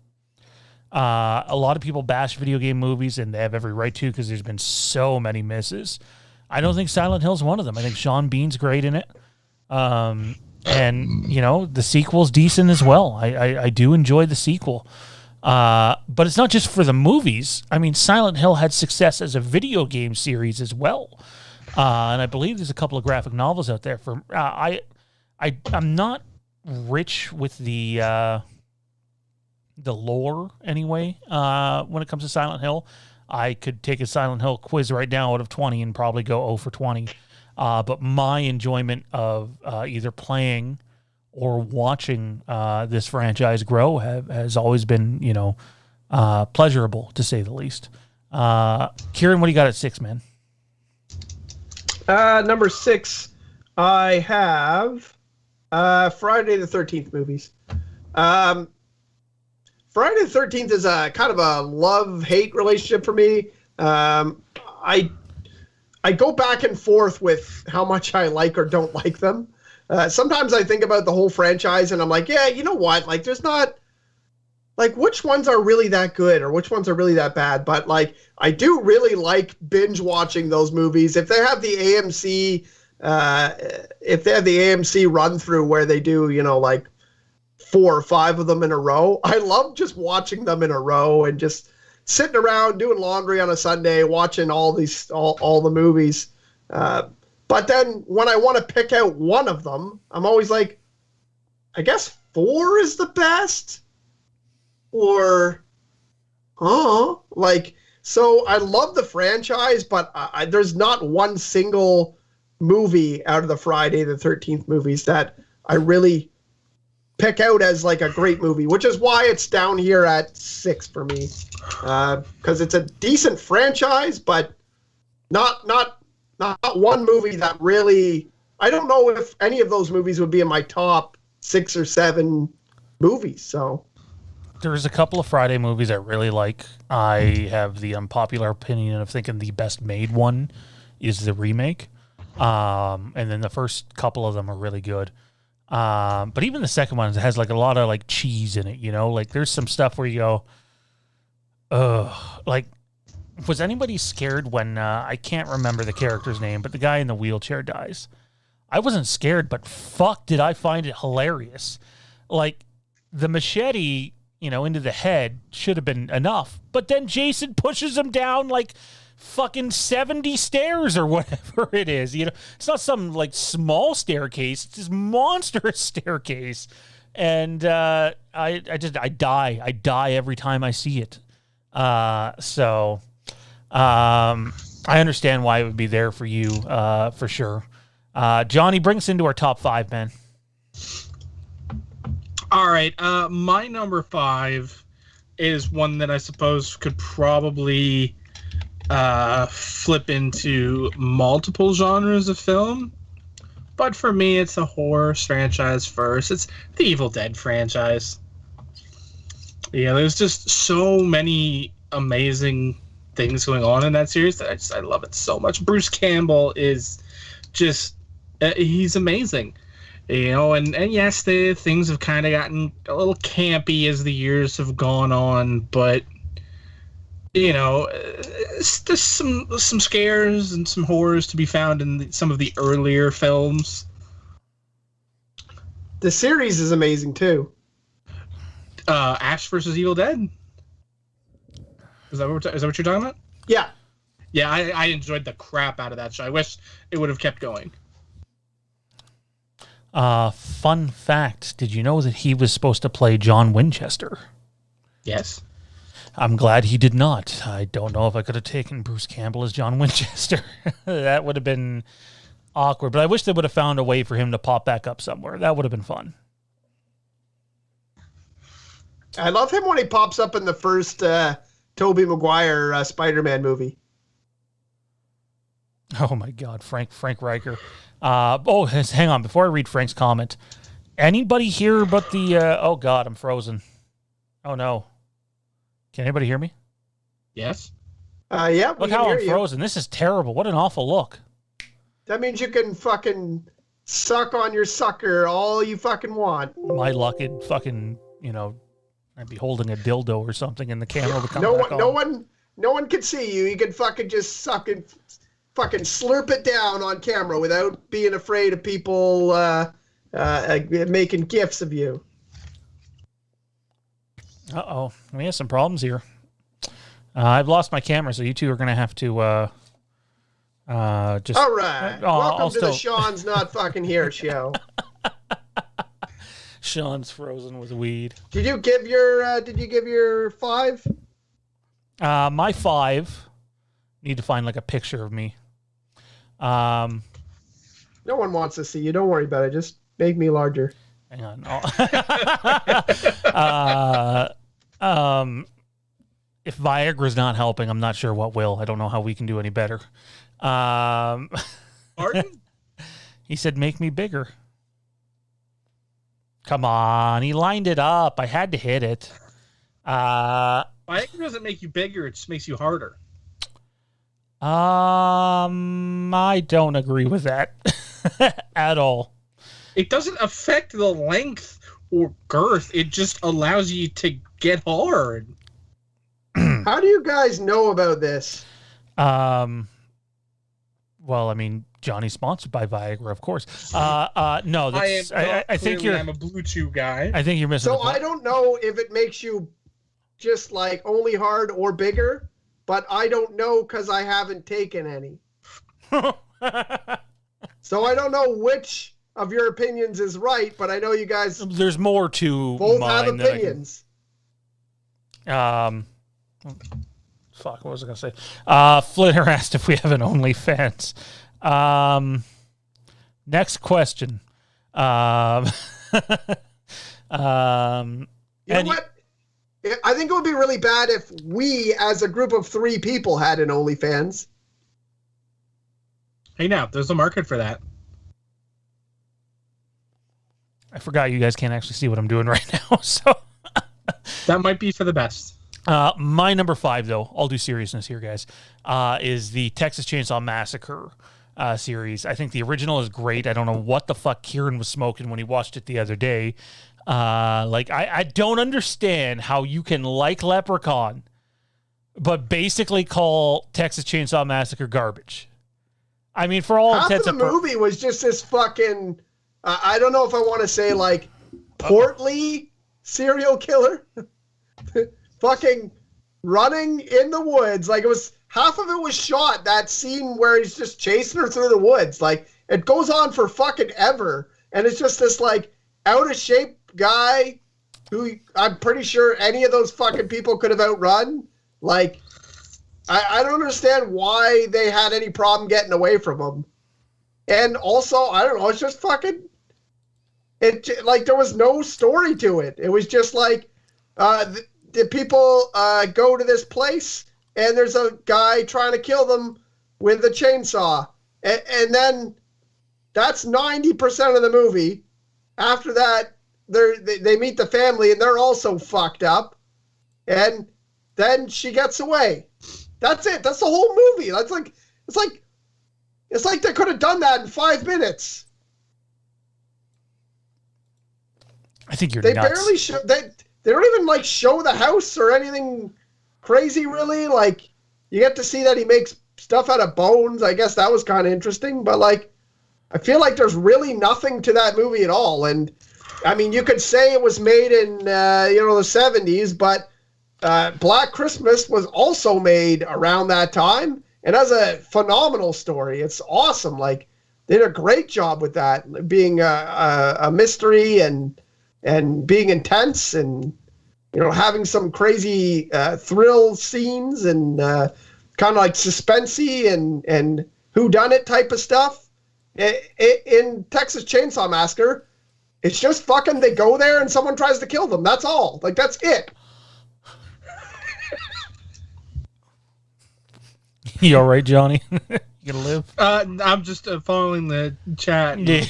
A lot of people bash video game movies, and they have every right to because there's been so many misses. I don't think Silent Hill's one of them. I think Sean Bean's great in it. And, the sequel's decent as well. I do enjoy the sequel. But it's not just for the movies. I mean, Silent Hill had success as a video game series as well. And I believe there's a couple of graphic novels out there. I'm not rich with the lore anyway. When it comes to Silent Hill, I could take a Silent Hill quiz right now out of 20 and probably go 0 for 20. But my enjoyment of either playing or watching this franchise grow has always been, pleasurable, to say the least. Kieran, what do you got at 6, man? Number 6, I have Friday the 13th movies. Friday the 13th is a kind of a love-hate relationship for me. I go back and forth with how much I like or don't like them. Sometimes I think about the whole franchise and I'm like, yeah, you know what? Like, there's not, like, which ones are really that good or which ones are really that bad? But, like, I do really like binge watching those movies. If they have the AMC run through where they do, like 4 or 5 of them in a row, I love just watching them in a row and just sitting around doing laundry on a Sunday, watching all the movies. But then when I want to pick out one of them, I'm always like, I guess 4 is the best? Or, so I love the franchise, but there's not one single movie out of the Friday the 13th movies that I really pick out as like a great movie, which is why it's down here at 6 for me. Because it's a decent franchise, but not one movie that really, I don't know if any of those movies would be in my top 6 or 7 movies. So there's a couple of Friday movies I really like. I have the unpopular opinion of thinking the best made one is the remake. And then the first couple of them are really good. But even the second one has like a lot of like cheese in it, like there's some stuff where you go, like, was anybody scared when, I can't remember the character's name, but the guy in the wheelchair dies? I wasn't scared, but fuck, did I find it hilarious. Like, the machete, into the head should have been enough, but then Jason pushes him down like fucking 70 stairs or whatever it is. It's not some like small staircase, it's this monstrous staircase. And I die every time I see it. So I understand why it would be there for you, for sure. Johnny, bring us into our top 5, man. All right. My number 5 is one that I suppose could probably flip into multiple genres of film, But for me, it's a horror franchise first. It's the Evil Dead franchise. Yeah, there's just so many amazing things going on in that series that I love it so much. Bruce Campbell is just he's amazing, and yes, the things have kind of gotten a little campy as the years have gone on, but there's some scares and some horrors to be found in some of the earlier films. The series is amazing too. Ash versus Evil Dead. Is that what you're talking about? Yeah. Yeah, I enjoyed the crap out of that show. I wish it would have kept going. Fun fact, did you know that he was supposed to play John Winchester? Yes. I'm glad he did not. I don't know if I could have taken Bruce Campbell as John Winchester. That would have been awkward, but I wish they would have found a way for him to pop back up somewhere. That would have been fun. I love him when he pops up in the first Tobey Maguire Spider-Man movie. Oh my God, Frank Riker. Hang on. Before I read Frank's comment, anybody hear about the? Oh God, I'm frozen. Oh no. Can anybody hear me? Yes. Yeah. Look how I'm frozen. This is terrible. What an awful look. That means you can fucking suck on your sucker all you fucking want. My luck, it fucking I'd be holding a dildo or something, and the camera would come back on. No one can see you. You can fucking just suck and fucking slurp it down on camera without being afraid of people making gifs of you. Uh-oh. We have some problems here. I've lost my camera, so you two are going to have to just... All right. Welcome to the Sean's Not Fucking Here show. Sean's frozen with weed. Did you give your 5? My 5. Need to find like a picture of me. No one wants to see you. Don't worry about it. Just make me larger. Hang on. If Viagra's not helping, I'm not sure what will. I don't know how we can do any better. Pardon? He said, make me bigger. Come on, he lined it up. I had to hit it. Viagra doesn't make you bigger; it just makes you harder. I don't agree with that at all. It doesn't affect the length or girth. It just allows you to get hard. How do you guys know about this? Well, I mean, Johnny's sponsored by Viagra, of course. No, that's, I think I'm a Blue Chew guy. I think you're missing. So I don't know if it makes you just like only hard or bigger, but I don't know because I haven't taken any. So I don't know which of your opinions is right, but I know you guys. There's more to both mine have opinions. Fuck, what was I going to say? Flitter asked if we have an OnlyFans. Next question. You know what? I think it would be really bad if we, as a group of 3 people, had an OnlyFans. Hey, now, there's a market for that. I forgot you guys can't actually see what I'm doing right now, so... That might be for the best. My number 5, though, all due seriousness here, guys, is the Texas Chainsaw Massacre series. I think the original is great. I don't know what the fuck Kieran was smoking when he watched it the other day. I don't understand how you can like Leprechaun, but basically call Texas Chainsaw Massacre garbage. I mean, for all intents and purposes, movie was just this fucking, I don't know if I want to say like portly serial killer, fucking running in the woods. Like it was, half of it was shot, that scene where he's just chasing her through the woods. Like it goes on for fucking ever. And it's just this like out of shape guy who I'm pretty sure any of those fucking people could have outrun. Like, I don't understand why they had any problem getting away from him. And also, I don't know, it's just fucking, like there was no story to it. It was just like, the people go to this place and there's a guy trying to kill them with a chainsaw. And then that's 90% of the movie. After that, they meet the family and they're also fucked up. And then she gets away. That's it. That's the whole movie. It's like they could have done that in 5 minutes. I think you're they nuts. Barely show. They don't even like show the house or anything crazy, really. Like, you get to see that he makes stuff out of bones. I guess that was kind of interesting, but like, I feel like there's really nothing to that movie at all. And I mean, you could say it was made in the 70s, but Black Christmas was also made around that time, and has a phenomenal story. It's awesome. Like, they did a great job with that, being a mystery and being intense, and having some crazy thrill scenes, and kind of like suspensey and whodunit type of stuff. In Texas Chainsaw Massacre, it's just fucking they go there and someone tries to kill them. That's all. Like, that's it. You all right, Johnny? You gonna live? I'm just following the chat. Yeah.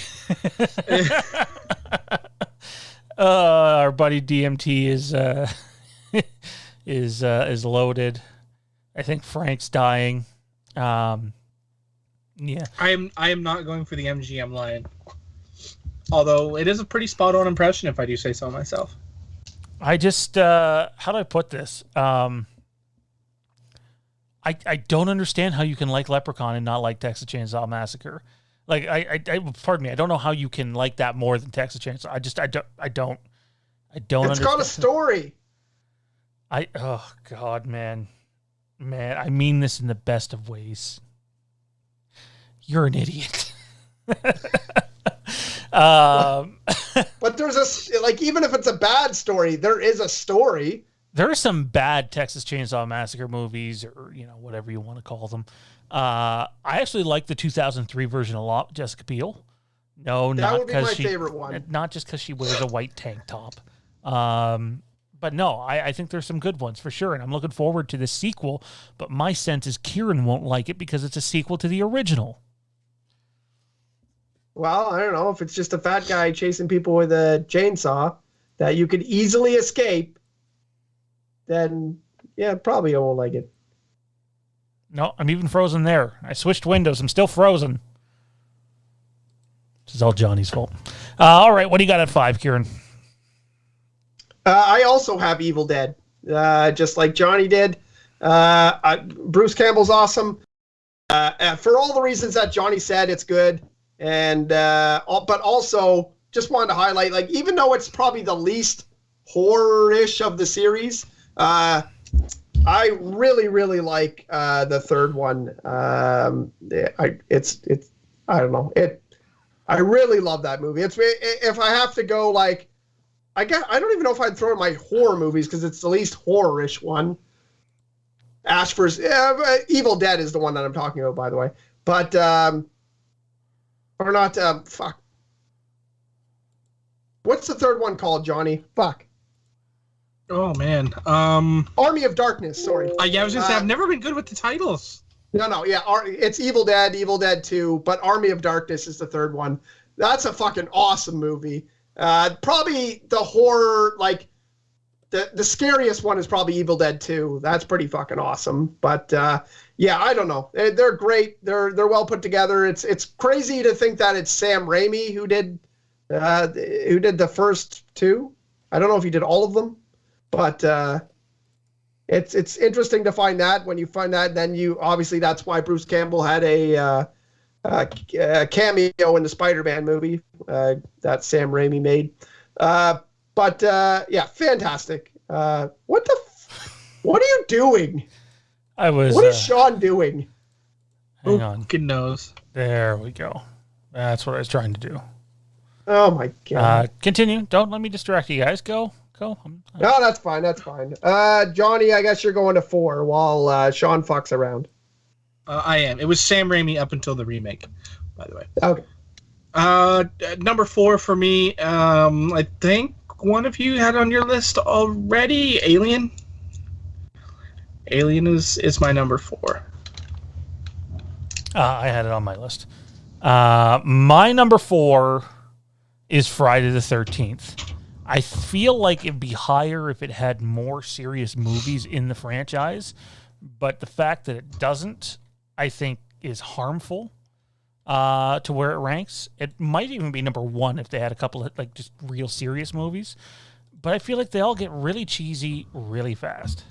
Our buddy DMT is loaded. I think Frank's dying. Yeah. I am not going for the MGM line. Although it is a pretty spot on impression, if I do say so myself. I just how do I put this? I don't understand how you can like Leprechaun and not like Texas Chainsaw Massacre. Like, I pardon me, I don't know how you can like that more than Texas Chainsaw. I don't It's understand. got a story. Oh God, man, I mean this in the best of ways. You're an idiot. But there's even if it's a bad story, there is a story. There are some bad Texas Chainsaw Massacre movies, or whatever you want to call them. I actually like the 2003 version a lot, Jessica Biel. No, that not would be my because favorite one. Not just because she wears a white tank top. But no, I think there's some good ones for sure, and I'm looking forward to the sequel. But my sense is Kieran won't like it because it's a sequel to the original. Well, I don't know. If it's just a fat guy chasing people with a chainsaw that you could easily escape, then yeah, probably I won't like it. No, I'm even frozen there. I switched windows. I'm still frozen. This is all Johnny's fault. All right, what do you got at 5, Kieran? I also have Evil Dead, just like Johnny did. Bruce Campbell's awesome. For all the reasons that Johnny said, it's good. And but also just wanted to highlight, like, even though it's probably the least horror-ish of the series, I really, really like the third one. I don't know. I really love that movie. If I have to go, like, I don't even know if I'd throw in my horror movies because it's the least horror-ish one. Evil Dead is the one that I'm talking about, by the way. But or not. Fuck. What's the third one called, Johnny? Fuck. Oh man. Army of Darkness. Sorry. Yeah, I was gonna say I've never been good with the titles. No. Yeah, it's Evil Dead, Evil Dead 2, but Army of Darkness is the third one. That's a fucking awesome movie. Probably the horror, like the scariest one is probably Evil Dead 2. That's pretty fucking awesome. But yeah, I don't know. They're great. They're well put together. It's crazy to think that it's Sam Raimi who did the first two. I don't know if he did all of them, but it's interesting to find that. When you find that, then you obviously that's why Bruce Campbell had a cameo in the Spider-Man movie that Sam Raimi made. But yeah, fantastic. What are you doing? What is Sean doing? Hang on. Good nose. There we go. That's what I was trying to do. Oh my God. Continue. Don't let me distract you guys. Go. No, that's fine. That's fine. Johnny, I guess you're going to 4 while Sean fucks around. I am. It was Sam Raimi up until the remake, by the way. Okay. Number 4 for me. I think one of you had on your list already. Alien. Alien is my number 4. I had it on my list. My number 4 is Friday the 13th. I feel like it'd be higher if it had more serious movies in the franchise, but the fact that it doesn't, I think, is harmful to where it ranks. It might even be number 1 if they had a couple of like just real serious movies, but I feel like they all get really cheesy really fast.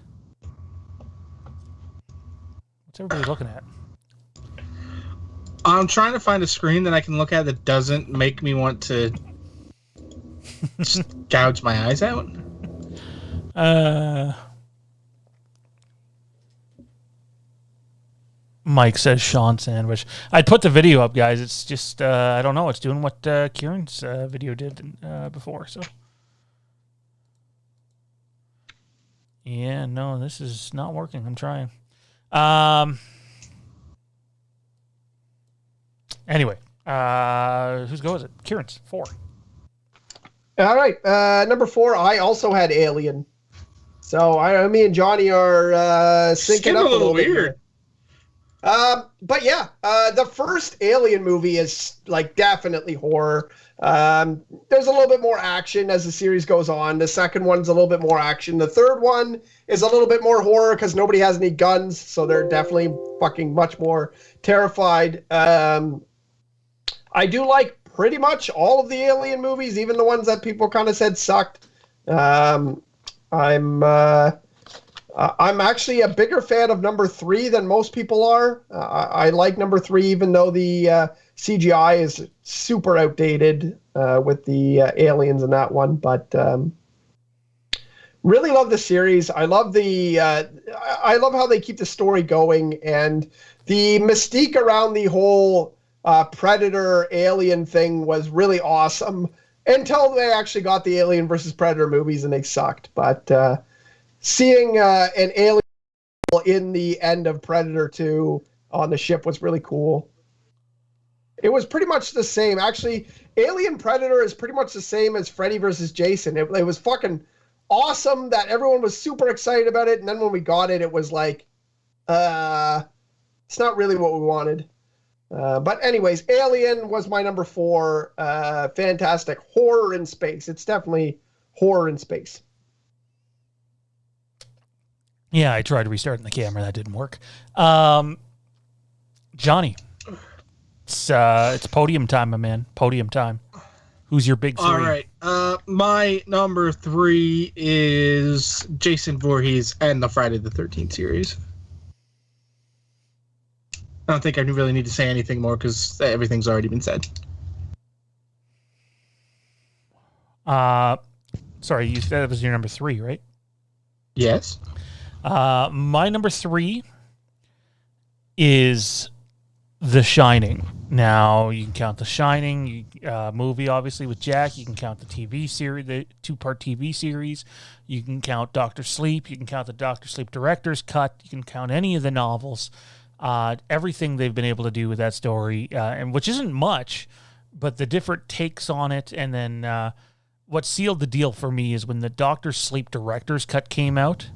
What's everybody looking at? I'm trying to find a screen that I can look at that doesn't make me want to just gouge my eyes out. Mike says Sean Sandwich. I'd put the video up, guys. It's just, I don't know. It's doing what Kieran's video did before. So, yeah, no, this is not working. I'm trying. Anyway, whose go is it? Kieran's 4. All right, number 4. I also had Alien, so me and Johnny are syncing up a little weird. But yeah, the first Alien movie is like definitely horror. There's a little bit more action as the series goes on. The second one's a little bit more action. The third one is a little bit more horror because nobody has any guns, so they're definitely fucking much more terrified. I do like pretty much all of the Alien movies, even the ones that people kind of said sucked. I'm actually a bigger fan of number 3 than most people are. I like number 3, even though the CGI is super outdated with the aliens in that one. But really love the series. I love I love how they keep the story going, and the mystique around the whole Predator alien thing was really awesome until they actually got the Alien versus Predator movies and they sucked. But seeing an alien in the end of Predator 2 on the ship was really cool. It was pretty much the same. Actually, Alien Predator is pretty much the same as Freddy versus Jason. It was fucking awesome that everyone was super excited about it. And then when we got it, it was like, it's not really what we wanted. But anyways, Alien was my number 4. Fantastic horror in space. It's definitely horror in space. Yeah, I tried restarting the camera. That didn't work. Johnny, it's podium time, my man. Podium time. Who's your big 3? All right. My number 3 is Jason Voorhees and the Friday the 13th series. I don't think I really need to say anything more because everything's already been said. Sorry, you said it was your number 3, right? Yes. My number 3 is The Shining. Now, you can count The Shining movie, obviously, with Jack. You can count the TV series, the 2-part TV series. You can count Dr. Sleep. You can count the Dr. Sleep director's cut. You can count any of the novels. Everything they've been able to do with that story, and which isn't much, but the different takes on it. And then what sealed the deal for me is when the Dr. Sleep director's cut came out.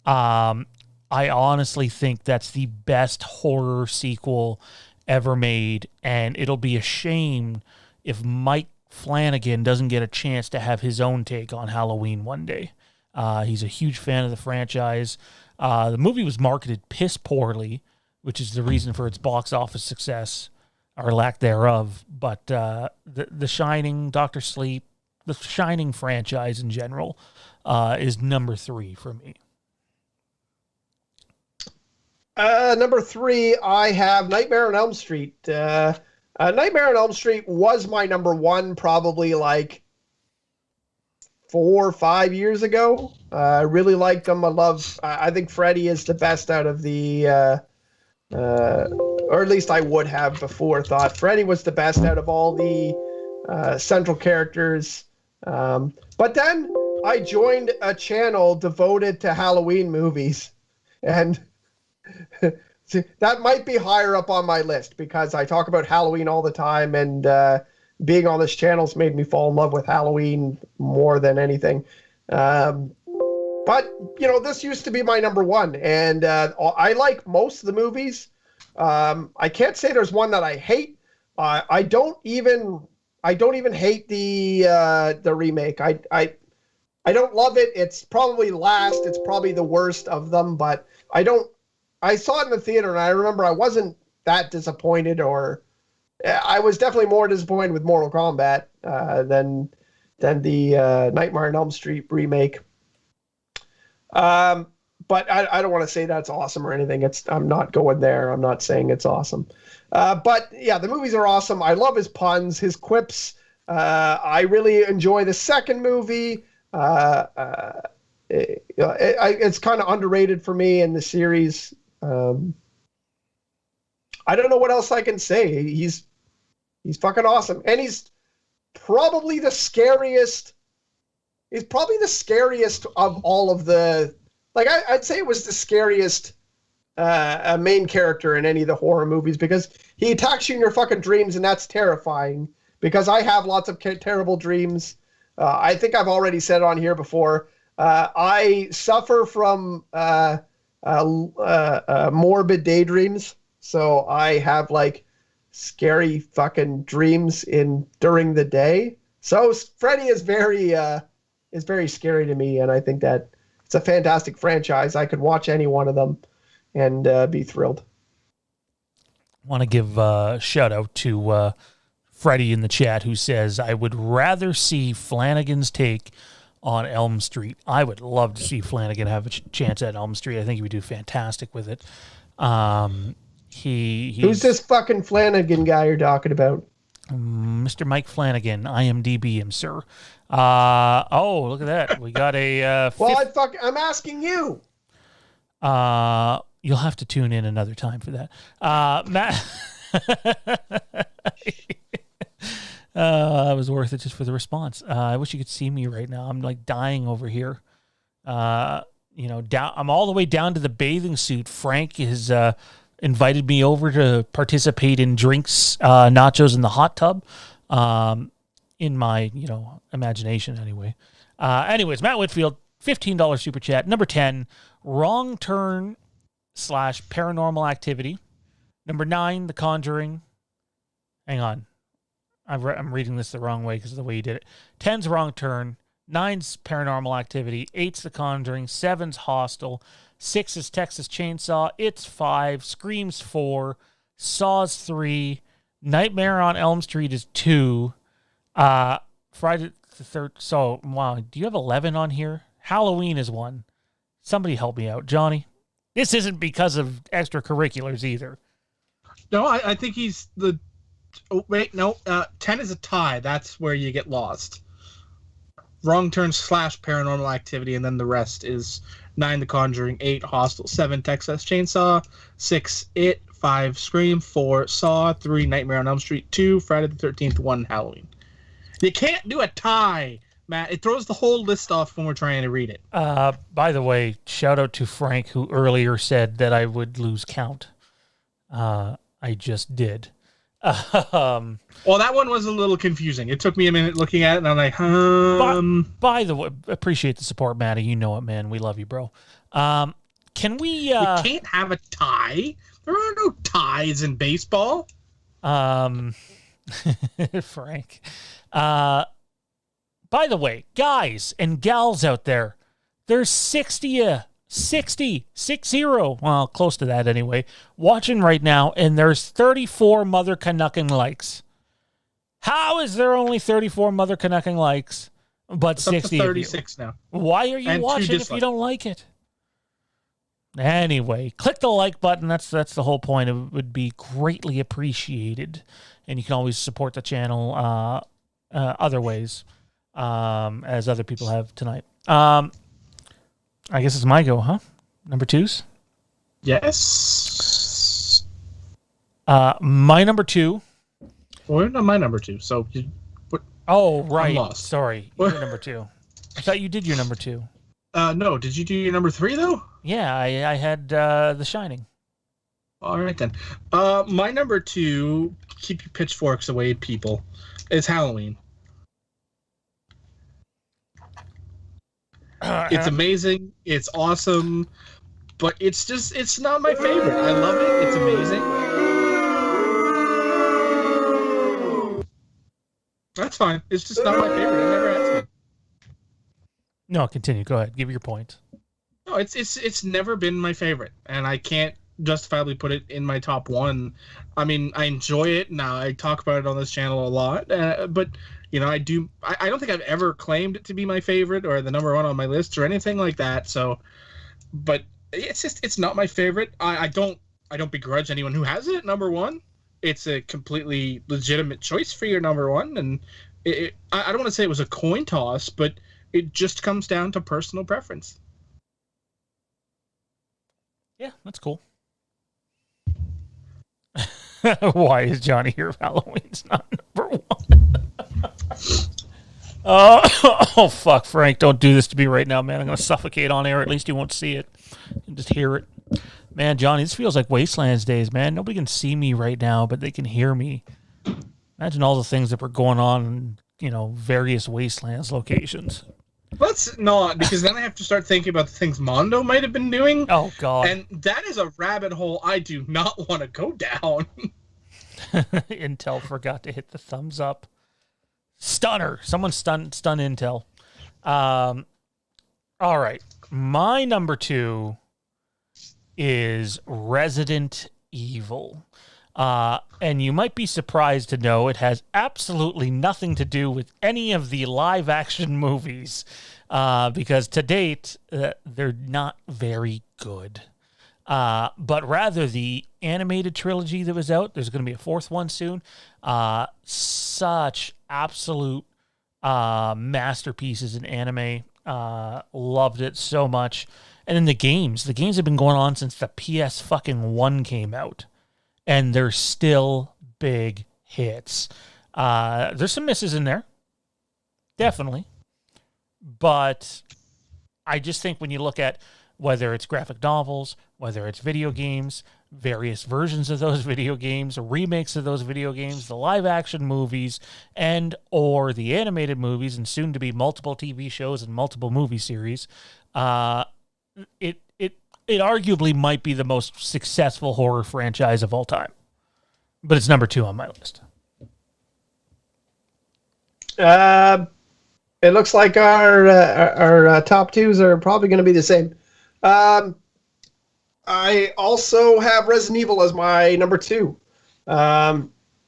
I honestly think that's the best horror sequel ever made, and it'll be a shame if Mike Flanagan doesn't get a chance to have his own take on Halloween one day. He's a huge fan of the franchise. The movie was marketed piss poorly, which is the reason for its box office success or lack thereof. But the Shining, Dr. Sleep, the Shining franchise in general is number 3 for me. Number 3, I have Nightmare on Elm Street. Nightmare on Elm Street was my number 1 probably like 4 or 5 years ago. I really liked them. I think Freddy is the best out of the... or at least I would have before thought Freddy was the best out of all the central characters. But then I joined a channel devoted to Halloween movies, and that might be higher up on my list because I talk about Halloween all the time, and being on this channel's made me fall in love with Halloween more than anything. But, this used to be my number 1, and I like most of the movies. I can't say there's one that I hate, I don't even hate the remake. I don't love it. It's probably last. It's probably the worst of them, but I saw it in the theater and I remember I wasn't that disappointed, or I was definitely more disappointed with Mortal Kombat than the Nightmare on Elm Street remake. But I don't want to say that's awesome or anything. I'm not going there. I'm not saying it's awesome. But yeah, the movies are awesome. I love his puns, his quips. I really enjoy the second movie. It's kind of underrated for me in the series. I don't know what else I can say. He's fucking awesome. And he's probably the scariest. He's probably the scariest of all of the, like, I'd say it was the scariest main character in any of the horror movies, because he attacks you in your fucking dreams, and that's terrifying, because I have lots of terrible dreams. I think I've already said on here before, I suffer from morbid daydreams, so I have, like, scary fucking dreams during the day. So Freddy is very scary to me, and I think that it's a fantastic franchise. I could watch any one of them and be thrilled. I want to give a shout out to Freddie in the chat, who says, I would rather see Flanagan's take on Elm Street. I would love to see Flanagan have a chance at Elm Street. I think he would do fantastic with it. Who's this fucking Flanagan guy you're talking about? Mr. Mike Flanagan, IMDb him, sir. Oh, look at that. We got a... well, I'm asking you. You'll have to tune in another time for that. Matt... it was worth it just for the response. I wish you could see me right now. I'm like dying over here. I'm all the way down to the bathing suit. Frank has invited me over to participate in drinks, nachos in the hot tub. In my, imagination anyway. Anyways, Matt Whitfield, $15 super chat. Number 10, Wrong Turn / Paranormal Activity. Number 9, The Conjuring. Hang on. I'm reading this the wrong way because of the way you did it. 10's Wrong Turn. 9's Paranormal Activity. 8's The Conjuring. 7's Hostel. 6 is Texas Chainsaw. It's 5. Scream's 4. Saw's 3. Nightmare on Elm Street is 2. Friday the 3rd. So, wow. Do you have 11 on here? Halloween is 1. Somebody help me out. Johnny? This isn't because of extracurriculars either. No, I think he's the... Oh, wait, no. 10 is a tie. That's where you get lost. Wrong Turn / Paranormal Activity, and then the rest is 9, The Conjuring, 8, Hostel, 7, Texas Chainsaw, 6, It, 5, Scream, 4, Saw, 3, Nightmare on Elm Street, 2, Friday the 13th, 1, Halloween. You can't do a tie, Matt. It throws the whole list off when we're trying to read it. By the way, shout out to Frank, who earlier said that I would lose count. I just did. Well, that one was a little confusing. It took me a minute looking at it, and I'm like, By the way, appreciate the support, Matty. You know it, man. We love you, bro. Can we... You can't have a tie. There are no ties in baseball. Frank. By the way, guys and gals out there, there's 60, well, close to that anyway, watching right now, and there's 34 Mother Canucking likes. How is there only 34 Mother Canucking likes, but 60 36 now? Why are you watching if you don't like it? Anyway, click the like button. That's the whole point. It would be greatly appreciated. And you can always support the channel other ways, as other people have tonight. I guess it's my go, huh? Number 2s? Yes. My number 2. Well, not my number 2. So, oh, right. I'm lost. Sorry. Your number 2. I thought you did your number 2. No. Did you do your number 3, though? Yeah, I had The Shining. All right, then. My number 2, keep your pitchforks away, people, is Halloween. It's amazing. It's awesome. But it's not my favorite. I love it. It's amazing. That's fine. It's just not my favorite. It never has been. No, continue. Go ahead. Give your point. No, it's never been my favorite, and I can't justifiably put it in my top one. I mean, I enjoy it now. I talk about it on this channel a lot, but you know, I don't think I've ever claimed it to be my favorite or the number one on my list or anything like that. So, but it's not my favorite. I don't begrudge anyone who has it at number one. It's a completely legitimate choice for your number one, and I don't want to say it was a coin toss, but it just comes down to personal preference. Yeah, that's cool. Why is Johnny here if Halloween's not number one? Oh, fuck, Frank. Don't do this to me right now, man. I'm going to suffocate on air. At least you won't see it. You can just hear it. Man, Johnny, this feels like Wastelands days, man. Nobody can see me right now, but they can hear me. Imagine all the things that were going on in, various Wastelands locations. Let's not, because then I have to start thinking about the things Mondo might have been doing. Oh, God. And that is a rabbit hole I do not want to go down. Intel forgot to hit the thumbs up. Stunner. Someone stun Intel. All right. My number 2 is Resident Evil. And you might be surprised to know it has absolutely nothing to do with any of the live-action movies, because to date, they're not very good. But rather the animated trilogy that was out, there's going to be a 4th one soon, such absolute masterpieces in anime. Loved it so much. And then the games have been going on since the PS1 came out. And they're still big hits. There's some misses in there. Definitely. But I just think when you look at whether it's graphic novels, whether it's video games, various versions of those video games, remakes of those video games, the live-action movies, and or the animated movies, and soon to be multiple TV shows and multiple movie series, it arguably might be the most successful horror franchise of all time. But it's number 2 on my list. It looks like our top 2s are probably going to be the same. I also have Resident Evil as my number 2.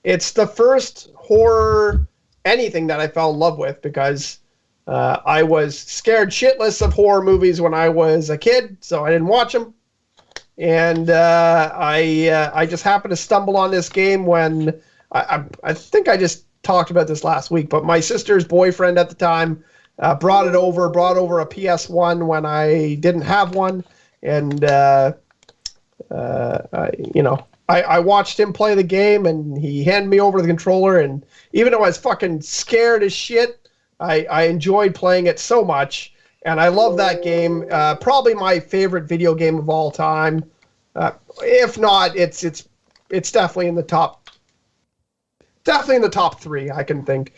It's the first horror anything that I fell in love with, because I was scared shitless of horror movies when I was a kid, so I didn't watch them. And I just happened to stumble on this game when I think I just talked about this last week, but my sister's boyfriend at the time brought over a PS1 when I didn't have one, and I watched him play the game, and he handed me over the controller, and even though I was fucking scared as shit, I enjoyed playing it so much, and I love that game. Probably my favorite video game of all time. If not, it's definitely in the top. Definitely in the top 3, I can think,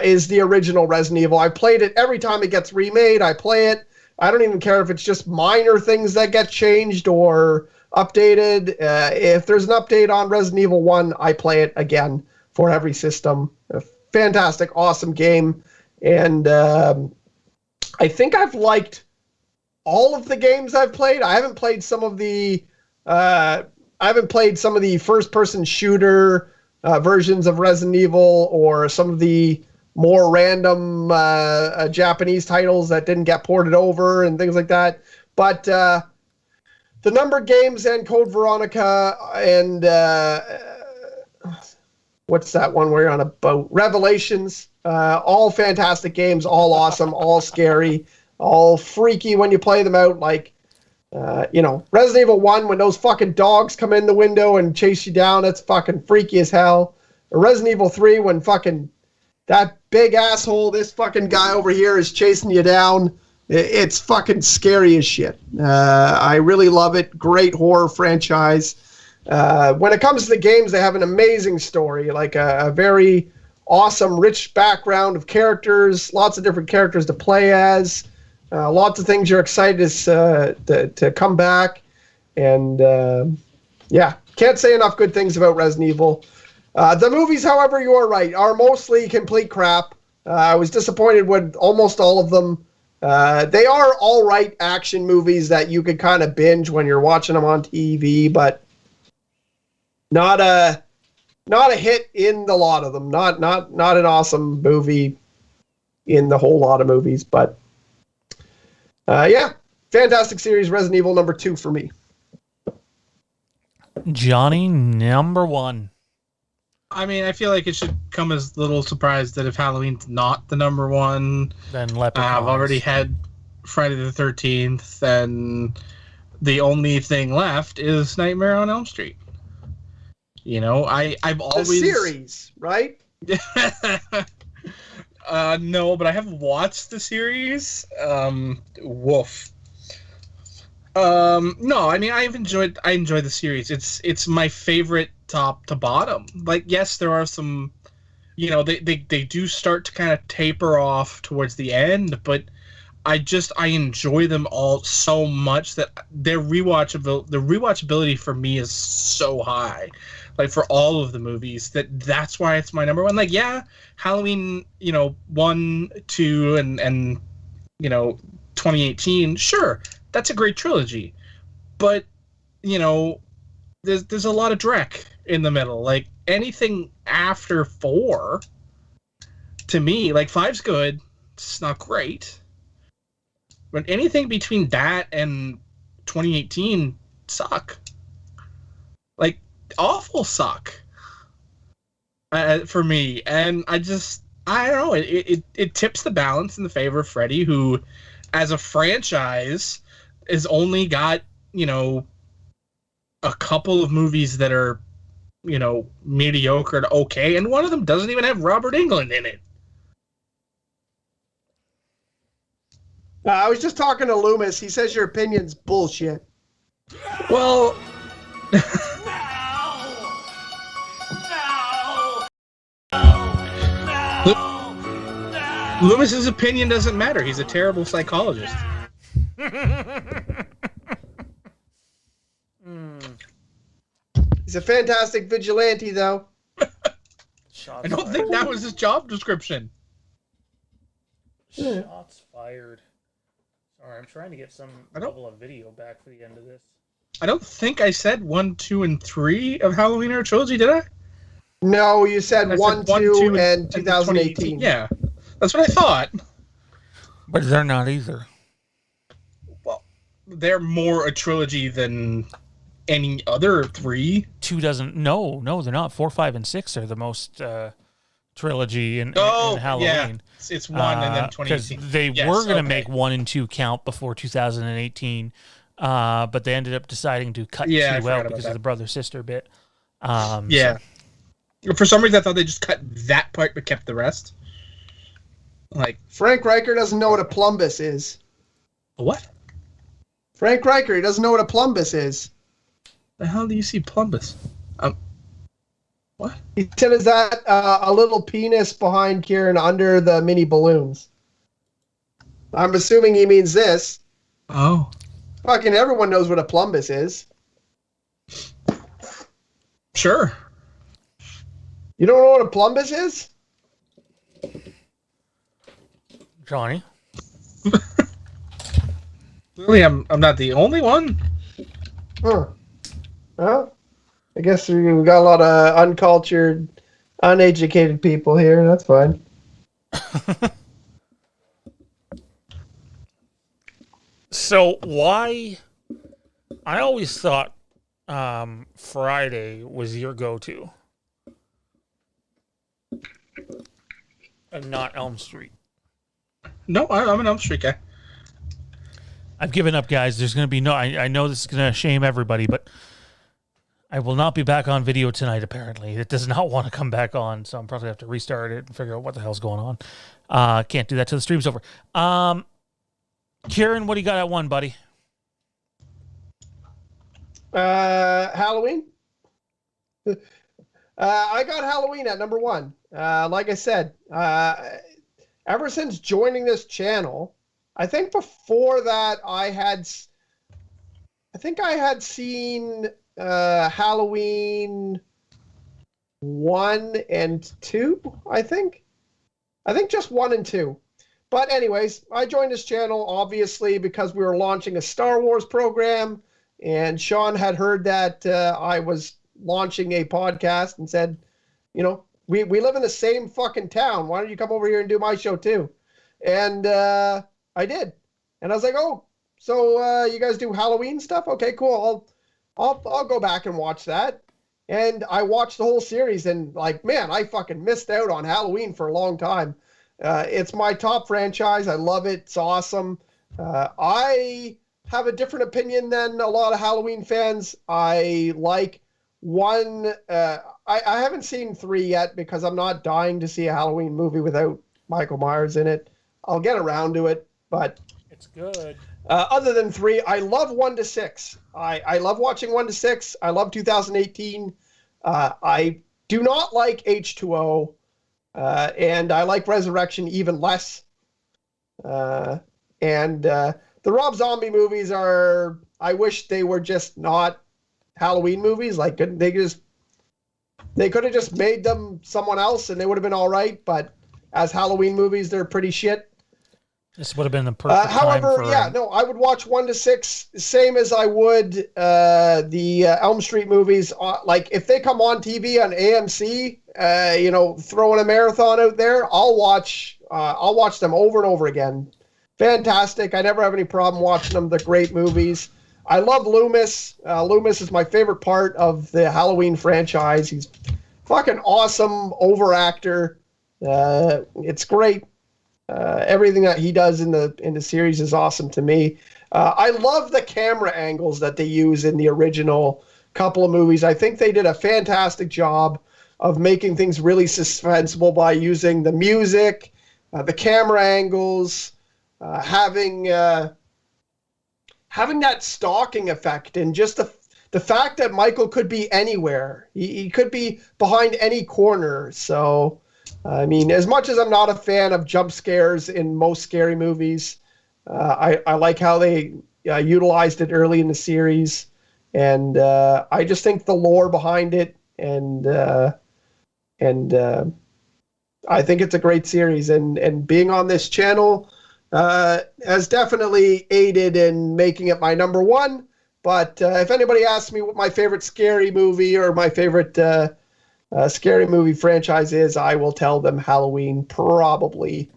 is the original Resident Evil. I played it every time it gets remade. I play it. I don't even care if it's just minor things that get changed or updated. If there's an update on Resident Evil 1, I play it again for every system. A fantastic, awesome game. And I think I've liked all of the games I've played. I haven't played some of the first-person shooter versions of Resident Evil, or some of the more random Japanese titles that didn't get ported over and things like that. But the numbered games and Code Veronica and what's that one where you're on a boat? Revelations. All fantastic games, all awesome, all scary, all freaky when you play them out. Like, Resident Evil 1, when those fucking dogs come in the window and chase you down, that's fucking freaky as hell. Or Resident Evil 3, when fucking that big asshole, this fucking guy over here is chasing you down. It's fucking scary as shit. I really love it. Great horror franchise. When it comes to the games, they have an amazing story, like a very awesome, rich background of characters, lots of different characters to play as, lots of things you're excited to come back. And, can't say enough good things about Resident Evil. The movies, however, you are right, are mostly complete crap. I was disappointed with almost all of them. They are all right action movies that you could kind of binge when you're watching them on TV, but not a hit in the lot of them. Not an awesome movie in the whole lot of movies, but yeah, fantastic series. Resident Evil number 2 for me. Johnny, number 1. I mean, I feel like it should come as little surprise that if Halloween's not the number 1, Then Leprechaun. I've already had Friday the 13th, and the only thing left is Nightmare on Elm Street. You know, I've always... The series, right? No, but I have watched the series. Woof. No, I mean, I enjoy the series. It's my favorite top to bottom. Like, yes, there are some, you know, they do start to kind of taper off towards the end, but I enjoy them all so much that the rewatchability for me is so high. Like, for all of the movies, that's why it's my number 1. Like, yeah, Halloween, you know, 1, 2, and you know, 2018, sure, that's a great trilogy. But, you know, there's a lot of dreck in the middle. Like, anything after 4, to me, like, 5's good, it's not great. But anything between that and 2018 suck. Like, awful suck for me. And I don't know, it tips the balance in the favor of Freddy, who, as a franchise, has only got, you know, a couple of movies that are, you know, mediocre to okay, and one of them doesn't even have Robert Englund in it. I was just talking to Loomis. He says your opinion's bullshit. Well... Loomis's opinion doesn't matter. He's a terrible psychologist. He's a fantastic vigilante, though. I don't think that was his job description. Shots fired. Sorry, I'm trying to get some level of video back for the end of this. I don't think I said 1, 2, and 3 of Halloween Horror Trilogy, did I? No, you said 1, 2, and 2018. Yeah, that's what I thought. But they're not either. Well, they're more a trilogy than any other 3. 2 doesn't... No, they're not. 4, 5, and 6 are the most trilogy in Halloween. Yeah. It's 1 and then 2018. Because they were going to make 1 and 2 count before 2018, but they ended up deciding to cut 2 out because of the brother-sister bit. Yeah. So. For some reason, I thought they just cut that part but kept the rest. Like, Frank Riker doesn't know what a plumbus is. What? Frank Riker, he doesn't know what a plumbus is. The hell do you see plumbus? What? He said, is that a little penis behind Kieran under the mini balloons? I'm assuming he means this. Oh. Fucking everyone knows what a plumbus is. Sure. You don't know what a plumbus is? Johnny? Clearly, I'm not the only one. Huh. Well, I guess we got a lot of uncultured, uneducated people here. That's fine. So why... I always thought Friday was your go-to. And not Elm Street. No, I'm an Elm Street guy. I've given up, guys. There's going to be no... I know this is going to shame everybody, but I will not be back on video tonight, apparently. It does not want to come back on, so I'm probably going to have to restart it and figure out what the hell's going on. Can't do that till the stream's over. Kieran, what do you got at 1, buddy? Halloween? I got Halloween at number 1. Like I said, ever since joining this channel, I think before that I had seen Halloween 1 and 2, I think. I think just 1 and 2. But anyways, I joined this channel obviously because we were launching a Star Wars program, and Sean had heard that I was launching a podcast and said, you know, we live in the same fucking town. Why don't you come over here and do my show too? And I did. And I was like, oh, so you guys do Halloween stuff? Okay, cool. I'll go back and watch that. And I watched the whole series, and like, man, I fucking missed out on Halloween for a long time. It's my top franchise. I love it. It's awesome. I have a different opinion than a lot of Halloween fans. I like 1. I haven't seen 3 yet because I'm not dying to see a Halloween movie without Michael Myers in it. I'll get around to it, but It's good. other than 3, I love 1 to 6. I love watching 1 to 6. I love 2018. I do not like H2O, and I like Resurrection even less. And the Rob Zombie movies are, I wish they were just not Halloween movies. Like, they could have just made them someone else and they would have been all right. But as Halloween movies, they're pretty shit. This would have been the perfect however, time for... yeah, no, I would watch 1 to 6, same as I would the Elm Street movies. Like, if they come on TV on AMC, you know, throwing a marathon out there, I'll watch them over and over again. Fantastic. I never have any problem watching them. They're great movies. I love Loomis. Loomis is my favorite part of the Halloween franchise. He's fucking awesome over actor. It's great. Everything that he does in the series is awesome to me. I love the camera angles that they use in the original couple of movies. I think they did a fantastic job of making things really suspenseful by using the music, the camera angles, having that stalking effect, and just the fact that Michael could be anywhere. He could be behind any corner. So, I mean, as much as I'm not a fan of jump scares in most scary movies, I like how they utilized it early in the series. And I just think the lore behind it, and I think it's a great series. And being on this channel has definitely aided in making it my number 1. But if anybody asks me what my favorite scary movie or my favorite scary movie franchise is, I will tell them Halloween probably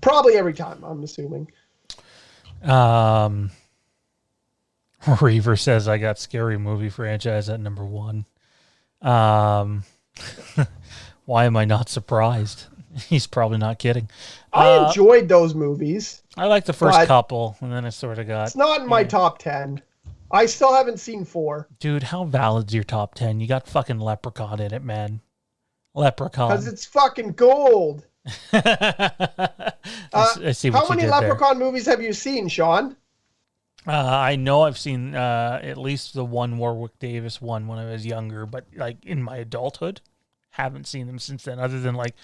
every time, I'm assuming. Reaver says I got scary movie franchise at number 1. Why am I not surprised? He's probably not kidding. I enjoyed those movies. I like the first couple, and then it sort of got... It's not in my top 10. I still haven't seen 4. Dude, how valid's your top 10? You got fucking Leprechaun in it, man. Leprechaun. Because it's fucking gold. I see what how many Leprechaun movies have you seen, Sean? I know I've seen at least the one Warwick Davis one when I was younger, but like in my adulthood, haven't seen them since then, other than like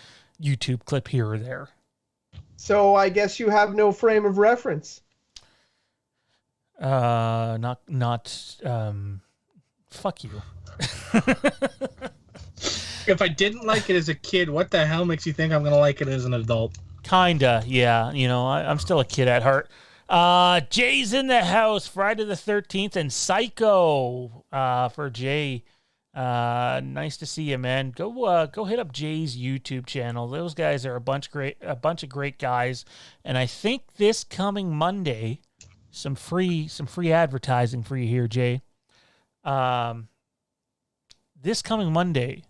YouTube clip here or there. So I guess you have no frame of reference. Fuck you. If I didn't like it as a kid, what the hell makes you think I'm gonna like it as an adult? Kinda, yeah. You know, I'm still a kid at heart. Jay's in the house, Friday the 13th, and Psycho for Jay. Nice to see you, man. Go hit up Jay's YouTube channel. Those guys are a bunch of great guys, and I think this coming Monday, some free advertising for you here, Jay. This coming Monday,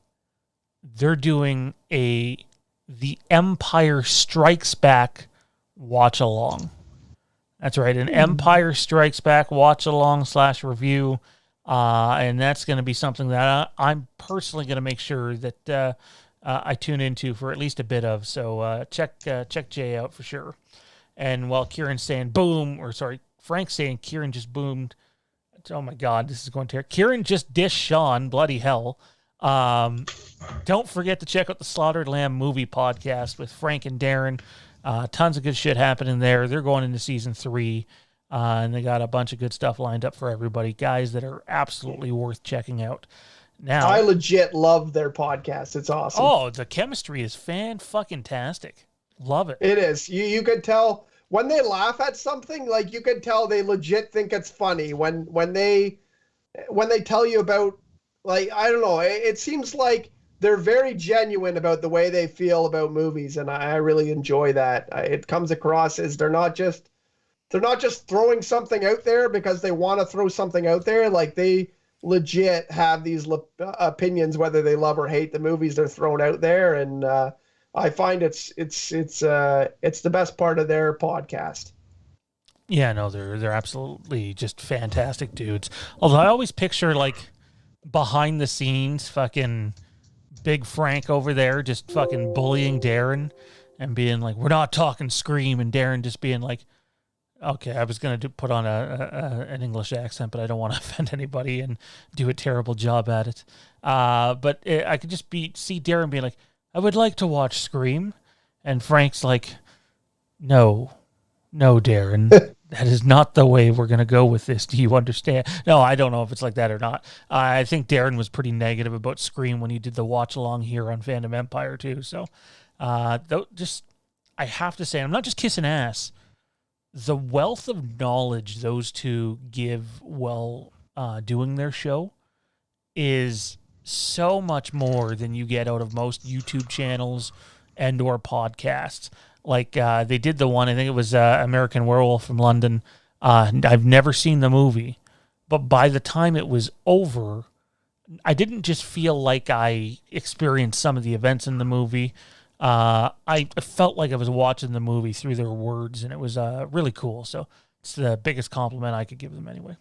they're doing the Empire Strikes Back watch along. That's right, an Empire Strikes Back watch along / review. And that's going to be something that I'm personally going to make sure that I tune into for at least a bit of. So check Jay out for sure. And while Kieran's saying boom, or sorry, Frank's saying Kieran just boomed. Oh my God, this is going to... Kieran just dished Sean, bloody hell. Don't forget to check out the Slaughtered Lamb movie podcast with Frank and Darren. Tons of good shit happening there. They're going into season 3. And they got a bunch of good stuff lined up for everybody. Guys that are absolutely worth checking out. Now, I legit love their podcast. It's awesome. oh, the chemistry is fan-fucking-tastic. Love it. It is. You could tell when they laugh at something, like you could tell they legit think it's funny. When they tell you about, like, I don't know, it seems like they're very genuine about the way they feel about movies, and I really enjoy that. It comes across as they're not just throwing something out there because they want to throw something out there. Like, they legit have these opinions, whether they love or hate the movies they're throwing out there, and I find it's the best part of their podcast. Yeah, no, they're absolutely just fantastic dudes. Although I always picture, like, behind the scenes, fucking Big Frank over there just fucking bullying Darren and being like, "We're not talking Scream," and Darren just being like, "Okay, I was gonna put on an English accent, but I don't want to offend anybody and do a terrible job at it." But I could just see Darren being like, "I would like to watch Scream," and Frank's like, No, Darren, that is not the way we're going to go with this. Do you understand? No, I don't know if it's like that or not. I think Darren was pretty negative about Scream when he did the watch along here on Fandom Empire too. So, I have to say, I'm not just kissing ass. The wealth of knowledge those two give while doing their show is so much more than you get out of most YouTube channels and or podcasts. Like, they did the one, I think it was American Werewolf from London. I've never seen the movie, but by the time it was over, I didn't just feel like I experienced some of the events in the movie. I felt like I was watching the movie through their words, and it was really cool. So it's the biggest compliment I could give them anyway.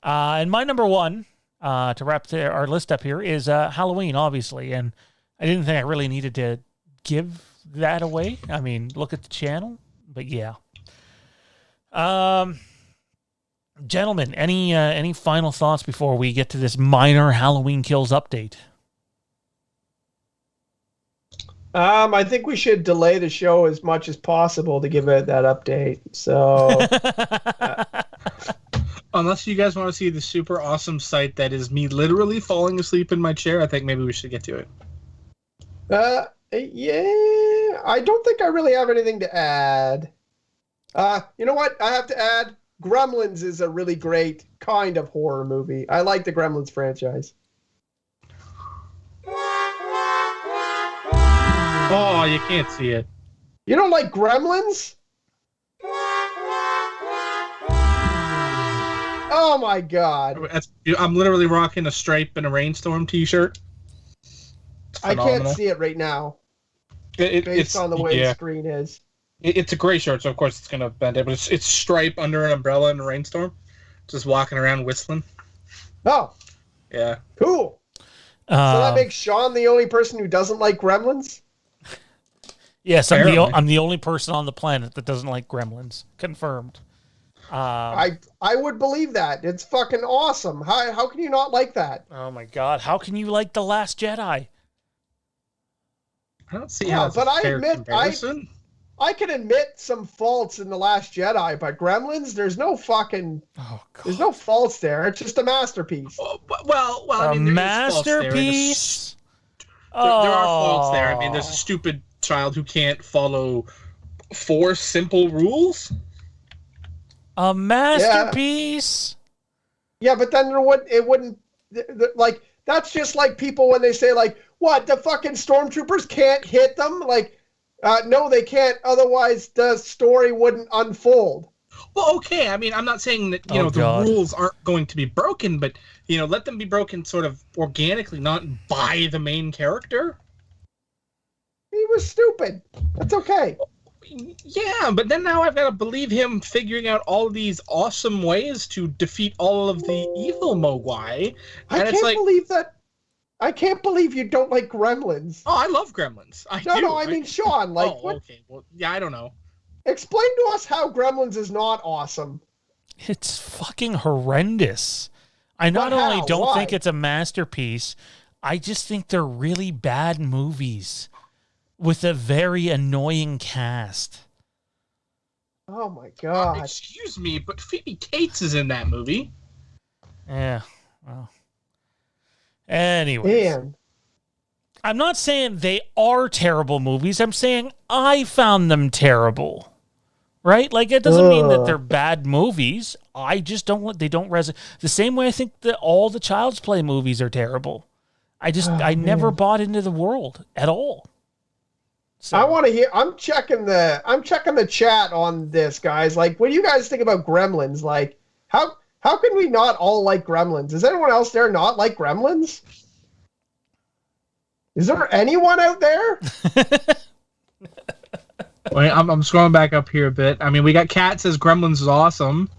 And my number one, to wrap our list up here, is Halloween, obviously. And I didn't think I really needed to give that away. I mean, look at the channel, but yeah. Gentlemen, any final thoughts before we get to this minor Halloween Kills update? I think we should delay the show as much as possible to give it that update. So, unless you guys want to see the super awesome sight that is me literally falling asleep in my chair, I think maybe we should get to it. Yeah, I don't think I really have anything to add. You know what? I have to add, Gremlins is a really great kind of horror movie. I like the Gremlins franchise. Oh, you can't see it. You don't like Gremlins? Oh my God. I'm literally rocking a Stripe and a Rainstorm t-shirt. I can't see it right now. Based on the way the screen is. It's a gray shirt, so of course it's going to bend it. But it's Stripe under an umbrella in a rainstorm. Just walking around whistling. Oh. Yeah. Cool. So that makes Sean the only person who doesn't like Gremlins? Yes, I'm the only person on the planet that doesn't like Gremlins. Confirmed. I would believe that. It's fucking awesome. How can you not like that? Oh my God. How can you like The Last Jedi? I don't see how it's a fair comparison. I can admit some faults in The Last Jedi, but Gremlins, there's no fucking... There's no faults there. It's just a masterpiece. Oh, well, I mean, a masterpiece? There are faults there. I mean, there's a stupid child who can't follow 4 simple rules. A masterpiece? Yeah, but then it wouldn't... Like, that's just like people when they say, like, what, the fucking stormtroopers can't hit them? Like... no, they can't. Otherwise, the story wouldn't unfold. Well, okay. I mean, I'm not saying that the rules aren't going to be broken, but let them be broken sort of organically, not by the main character. He was stupid. That's okay. Yeah, but then now I've got to believe him figuring out all of these awesome ways to defeat all of the evil Mogwai. I can't believe that. I can't believe you don't like Gremlins. Oh, I love Gremlins. No, I mean, Sean, like, what? Okay. Well, yeah, I don't know. Explain to us how Gremlins is not awesome. It's fucking horrendous. I not only don't think it's a masterpiece, I just think they're really bad movies with a very annoying cast. Oh my God. Excuse me, but Phoebe Cates is in that movie. Yeah, well... Anyways. Man. I'm not saying they are terrible movies. I'm saying I found them terrible. Right? Like, it doesn't mean that they're bad movies. I just they don't resonate. The same way I think that all the Child's Play movies are terrible. I never bought into the world at all. So. I want to hear. I'm checking the chat on this, guys. Like, what do you guys think about Gremlins? Like, how can we not all like Gremlins? Is anyone else there not like Gremlins? Is there anyone out there? Wait, I'm scrolling back up here a bit. I mean, we got Cat says Gremlins is awesome.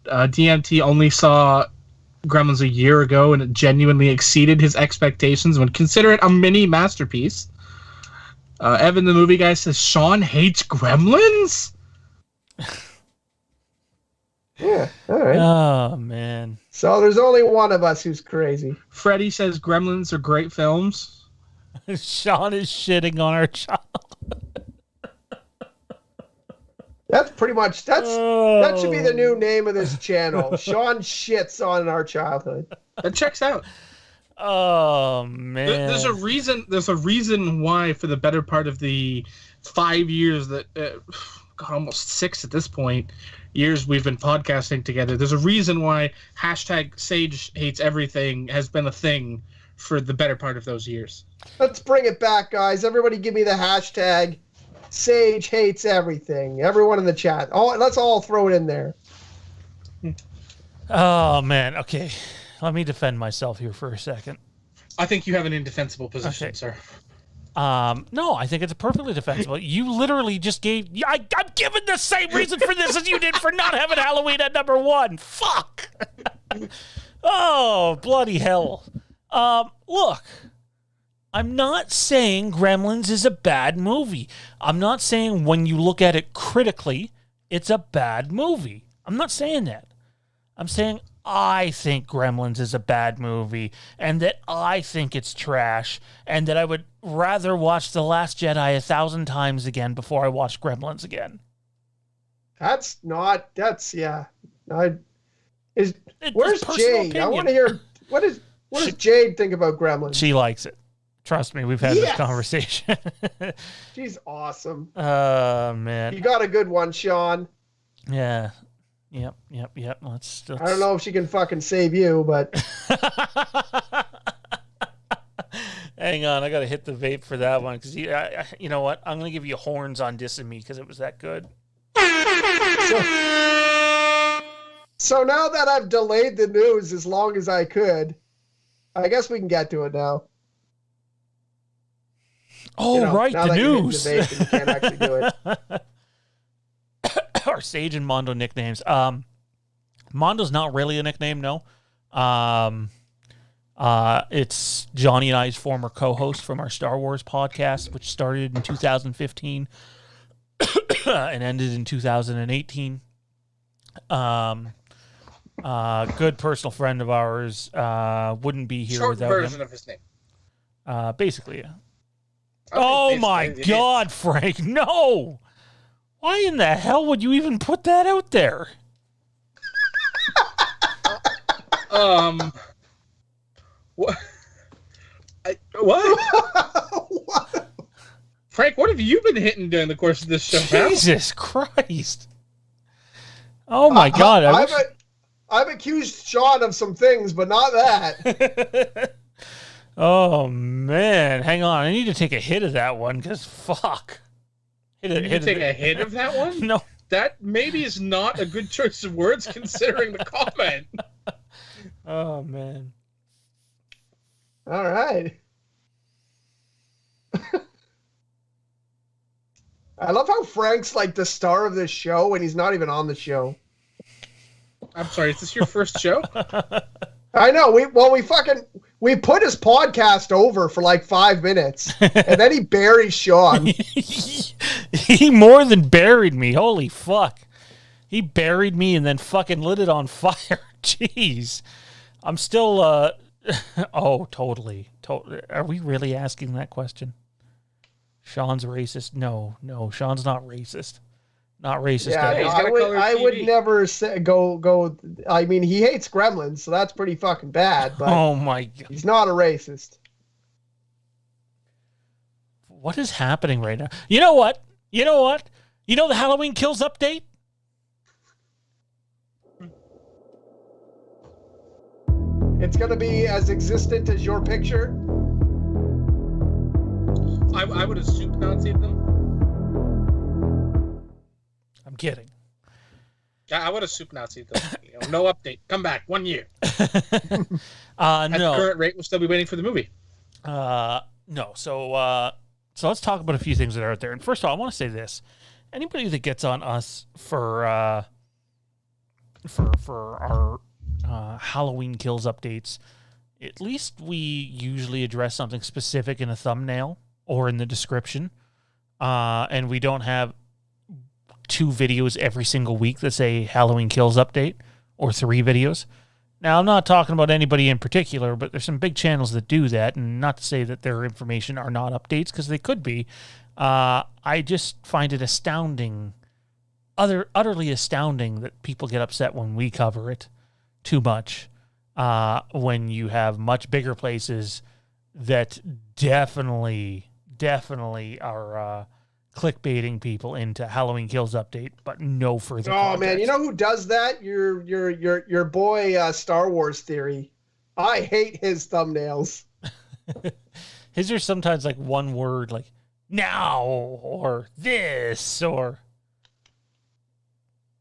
DMT only saw Gremlins a year ago, and it genuinely exceeded his expectations when consider it a mini masterpiece. Evan, the movie guy, says Sean hates Gremlins? Yeah, all right. Oh, man. So there's only one of us who's crazy. Freddie says Gremlins are great films. Sean is shitting on our child. That's pretty much that should be the new name of this channel. Sean shits on our childhood. That checks out. Oh man. There's a reason why for the better part of the 5 years that God, almost 6 at this point years we've been podcasting together. There's a reason why hashtag Sage hates everything has been a thing for the better part of those years. Let's bring it back, guys. Everybody give me the hashtag Sage hates everything. Everyone in the chat. Let's all throw it in there. Oh, man. Okay. Let me defend myself here for a second. I think you have an indefensible position, sir. No, I think it's perfectly defensible. You literally just gave... I'm giving the same reason for this as you did for not having Halloween at number 1. Fuck! Oh, bloody hell. Look... I'm not saying Gremlins is a bad movie. I'm not saying when you look at it critically, it's a bad movie. I'm not saying that. I'm saying I think Gremlins is a bad movie and that I think it's trash and that I would rather watch The Last Jedi 1,000 times again before I watch Gremlins again. Where's Jade? Opinion. I want to hear what does Jade think about Gremlins? She likes it. Trust me, we've had this conversation. She's awesome. Oh, man. You got a good one, Sean. Yeah. Yep. Let's... I don't know if she can fucking save you, but... Hang on, I got to hit the vape for that one. Because you know what? I'm going to give you horns on dissing me because it was that good. So now that I've delayed the news as long as I could, I guess we can get to it now. Oh, right, the news. You can't actually do it. Our Sage and Mondo nicknames. Mondo's not really a nickname, no. It's Johnny and I's former co-host from our Star Wars podcast, which started in 2015 and ended in 2018. Good personal friend of ours. Wouldn't be here without him. Short version of his name. Basically, yeah. Oh my God, Frank, no! Why in the hell would you even put that out there? What? What? Frank, what have you been hitting during the course of this show? Jesus Christ! Oh my God! I've accused Sean of some things, but not that. Oh, man. Hang on. I need to take a hit of that one, because fuck. Take a hit of that one? No. That maybe is not a good choice of words, considering the comment. Oh, man. All right. I love how Frank's like the star of this show, and he's not even on the show. I'm sorry, is this your first show? I know. We put his podcast over for like 5 minutes, and then he buries Sean. He more than buried me. Holy fuck. He buried me and then fucking lit it on fire. Jeez. I'm still, oh, totally. Are we really asking that question? Sean's racist? No, Sean's not racist. Not racist Yeah, at he's all. got a colored I would TV. never say, go. I mean, he hates gremlins, so that's pretty fucking bad. But Oh my God. he's not a racist. What is happening right now? You know what? You know the Halloween Kills update? It's gonna be as existent as your picture. I would have soup Nazi'd them. I'm kidding. I would have soup Nazi'd them. No update. Come back 1 year. No. At the current rate, we'll still be waiting for the movie. No. So let's talk about a few things that are out there. And first of all, I want to say this: anybody that gets on us for our Halloween Kills updates, at least we usually address something specific in a thumbnail or in the description, and we don't have 2 videos every single week that say Halloween Kills update or 3 videos. Now, I'm not talking about anybody in particular, but there's some big channels that do that, and not to say that their information are not updates, because they could be. I just find it astounding, utterly astounding that people get upset when we cover it too much, when you have much bigger places that definitely are clickbaiting people into Halloween Kills update, but no further context. Man, you know who does that? Your boy Star Wars Theory. I hate his thumbnails. His are sometimes like one word, like now or this or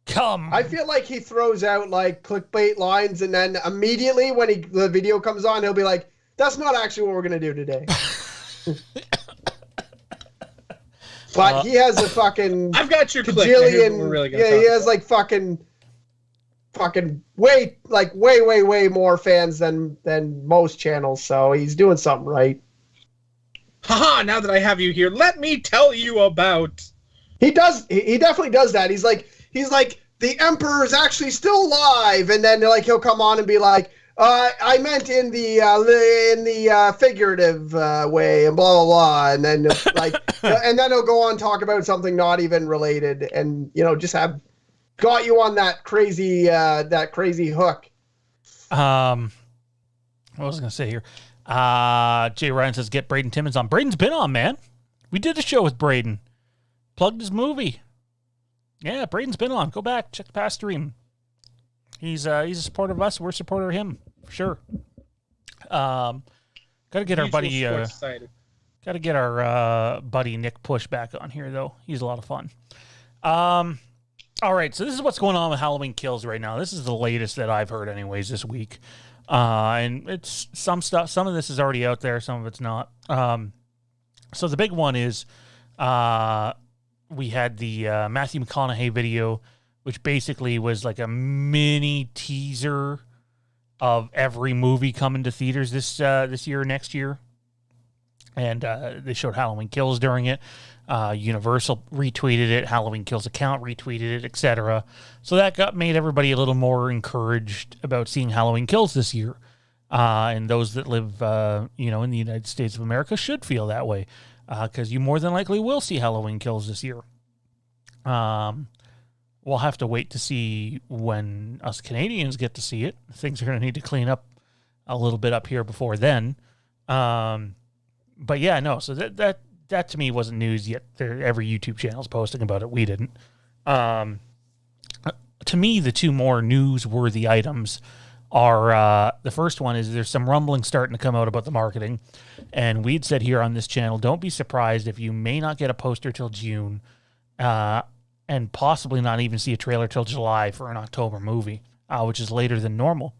come. I feel like he throws out like clickbait lines, and then immediately when the video comes on, he'll be like, "That's not actually what we're gonna do today." But he has a fucking I've got your clip. cajillion. Really gonna He has about. like fucking way more fans than most channels. So he's doing something right. Haha! Now that I have you here, let me tell you about. He does. He definitely does that. He's like the Emperor is actually still alive, and then like he'll come on and be like, I meant in the figurative way, and blah blah blah, and then like, and then he'll go on and talk about something not even related, and just have got you on that crazy hook. What was I gonna say here? Jay Ryan says get Braden Timmons on. Braden's been on, man. We did a show with Braden. Plugged his movie. Yeah, Braden's been on. Go back, check the past stream. He's a supporter of us. We're a supporter of him for sure. Got to get our buddy. Got to get our buddy Nick Push back on here though. He's a lot of fun. All right, so this is what's going on with Halloween Kills right now. This is the latest that I've heard, anyways, this week. And it's some stuff. Some of this is already out there. Some of it's not. So the big one is we had the Matthew McConaughey video, which basically was like a mini teaser of every movie coming to theaters this year or next year. And they showed Halloween Kills during it. Universal retweeted it. Halloween Kills account retweeted it, etc. So that made everybody a little more encouraged about seeing Halloween Kills this year. And those that live, in the United States of America should feel that way, because you more than likely will see Halloween Kills this year. We'll have to wait to see when us Canadians get to see it. Things are going to need to clean up a little bit up here before then. But yeah, no. So that to me wasn't news yet. Every YouTube channel's posting about it. We didn't. To me, the 2 more newsworthy items are the first one is there's some rumbling starting to come out about the marketing, and we'd said here on this channel, don't be surprised if you may not get a poster till June, and possibly not even see a trailer till July for an October movie, which is later than normal.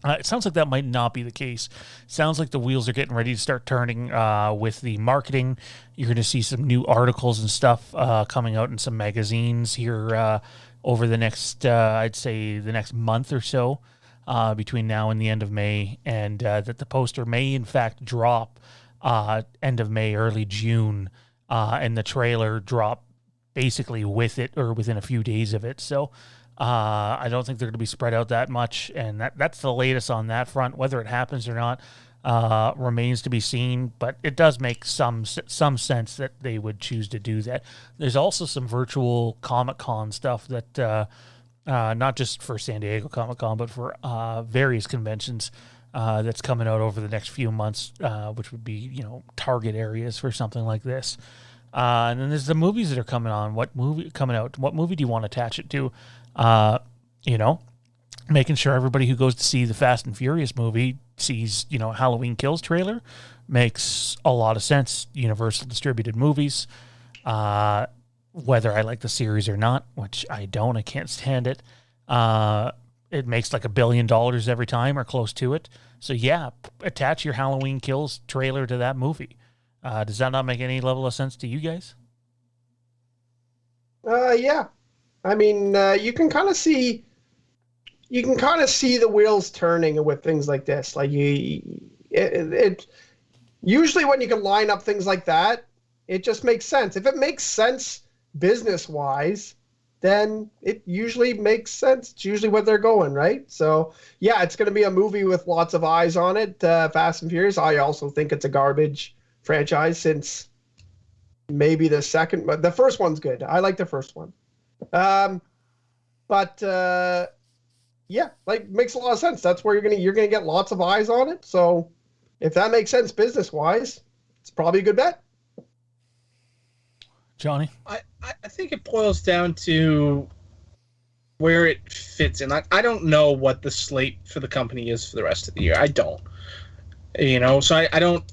It sounds like that might not be the case. Sounds like the wheels are getting ready to start turning with the marketing. You're going to see some new articles and stuff coming out in some magazines here over the next, I'd say, the next month or so, between now and the end of May, and that the poster may, in fact, drop end of May, early June, and the trailer drop basically with it or within a few days of it. So I don't think they're going to be spread out that much, and that's the latest on that front. Whether it happens or not, remains to be seen, but it does make some sense that they would choose to do that. There's also some virtual Comic-Con stuff that not just for San Diego Comic-Con, but for various conventions that's coming out over the next few months, which would be, target areas for something like this. And then there's the movies that are coming on. What movie coming out? What movie do you want to attach it to? Making sure everybody who goes to see the Fast and Furious movie sees, Halloween Kills trailer makes a lot of sense. Universal distributed movies, whether I like the series or not, which I don't, I can't stand it. It makes like $1 billion every time or close to it. So yeah, attach your Halloween Kills trailer to that movie. Does that not make any level of sense to you guys? Yeah. I mean, you can kind of see the wheels turning with things like this. Like it usually when you can line up things like that, it just makes sense. If it makes sense business-wise, then it usually makes sense. It's usually what they're going, right? So yeah, it's going to be a movie with lots of eyes on it. Fast and Furious. I also think it's a garbage franchise since maybe the second, but the first one's good. I like the first one. Yeah, like makes a lot of sense. That's where you're gonna get lots of eyes on it. So if that makes sense business wise, it's probably a good bet. Johnny? I think it boils down to where it fits in. I don't know what the slate for the company is for the rest of the year. I don't. So I don't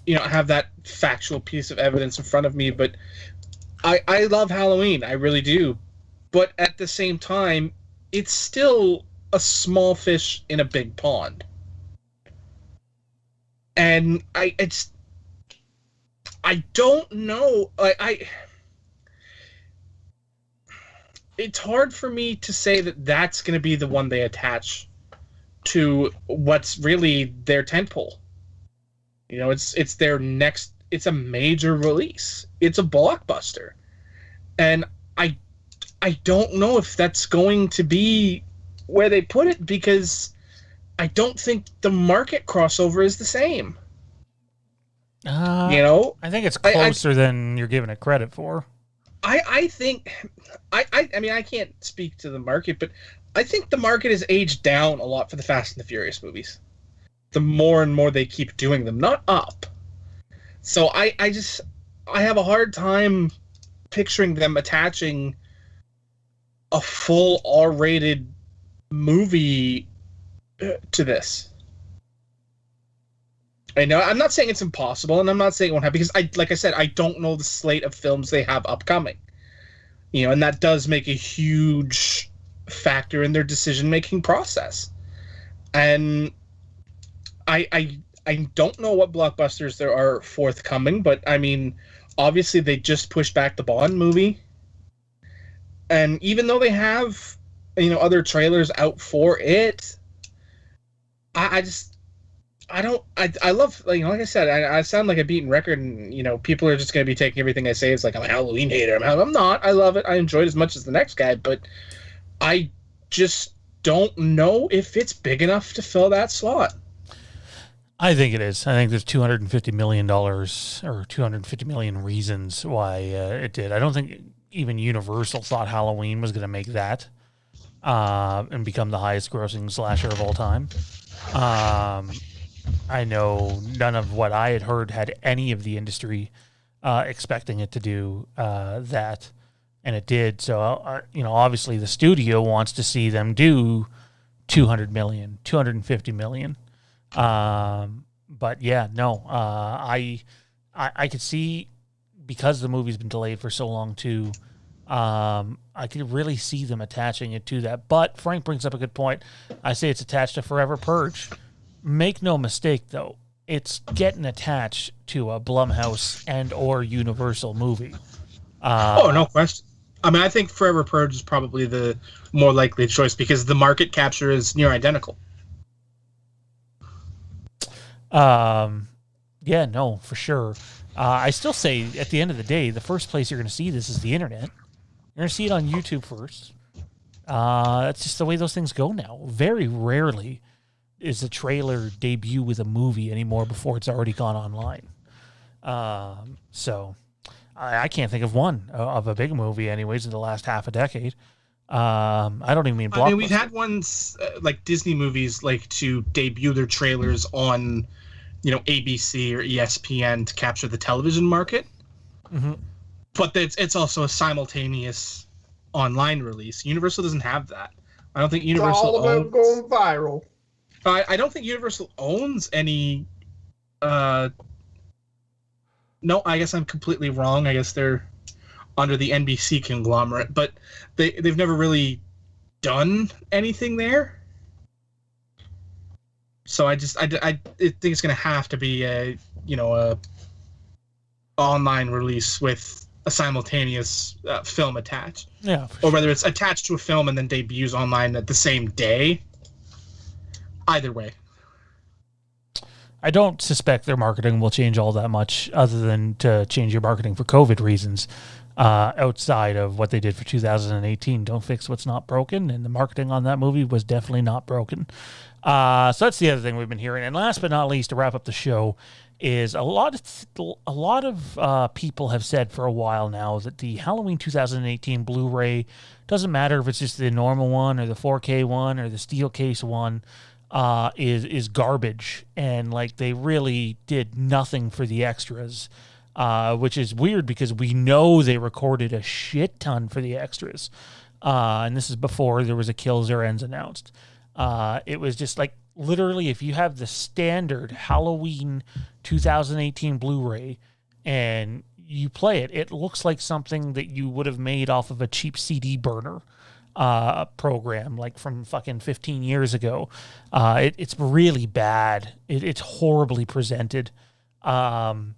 have that factual piece of evidence in front of me, but I love Halloween. I really do. But at the same time, it's still a small fish in a big pond. And I don't know. It's hard for me to say that that's going to be the one they attach to what's really their tentpole. It's their next. It's a major release. It's a blockbuster, and I don't know if that's going to be where they put it because I don't think the market crossover is the same. I think it's closer than you're giving it credit for. I think I mean I can't speak to the market, but I think the market has aged down a lot for the Fast and the Furious movies. The more and more they keep doing them, not up. So I have a hard time picturing them attaching a full R-rated movie to this. I know I'm not saying it's impossible, and I'm not saying it won't happen because like I said, I don't know the slate of films they have upcoming. And that does make a huge factor in their decision-making process. And I don't know what blockbusters there are forthcoming, but I mean, obviously they just pushed back the Bond movie. And even though they have, other trailers out for it, I love, like I said, I sound like a beaten record, and, people are just going to be taking everything I say as like I'm a Halloween hater. I'm not. I love it. I enjoy it as much as the next guy, but I just don't know if it's big enough to fill that slot. I think it is. I think there's $250 million or 250 million reasons why it did. I don't think even Universal thought Halloween was going to make that and become the highest grossing slasher of all time. I know none of what I had heard had any of the industry expecting it to do that, and it did. So, obviously the studio wants to see them do 200 million, 250 million. But yeah, no, I could see, because the movie's been delayed for so long too, I could really see them attaching it to that. But Frank brings up a good point. I say it's attached to Forever Purge. Make no mistake, though, it's getting attached to a Blumhouse and or Universal movie. No question. I mean, I think Forever Purge is probably the more likely choice because the market capture is near identical. Yeah, no, for sure. I still say, at the end of the day, the first place you're going to see this is the internet. You're going to see it on YouTube first. That's just the way those things go now. Very rarely is a trailer debut with a movie anymore before it's already gone online. So I can't think of one of a big movie anyways in the last half a decade. I don't even mean blockbuster. I mean, we've had ones like Disney movies like to debut their trailers on, ABC or ESPN to capture the television market. Mm-hmm. But it's also a simultaneous online release. Universal doesn't have that. I don't think Universal it's all about owns... going viral. I don't think Universal owns any... No, I guess I'm completely wrong. I guess they're under the NBC conglomerate, but they've never really done anything there. So I think it's going to have to be a online release with a simultaneous film attached. Yeah. Or whether it's attached to a film and then debuts online at the same day. Either way. I don't suspect their marketing will change all that much other than to change your marketing for COVID reasons outside of what they did for 2018. Don't fix what's not broken, and the marketing on that movie was definitely not broken. So that's the other thing we've been hearing. And last but not least, to wrap up the show, is a lot of people have said for a while now that the Halloween 2018 Blu-ray, doesn't matter if it's just the normal one or the 4K one or the steel case one, is garbage, and like they really did nothing for the extras, which is weird because we know they recorded a shit ton for the extras, and this is before there was a Kills or Ends announced. It was just like literally if you have the standard Halloween 2018 Blu-ray and you play it, it looks like something that you would have made off of a cheap CD burner program, like from fucking 15 years ago. It's really bad. It's horribly presented. And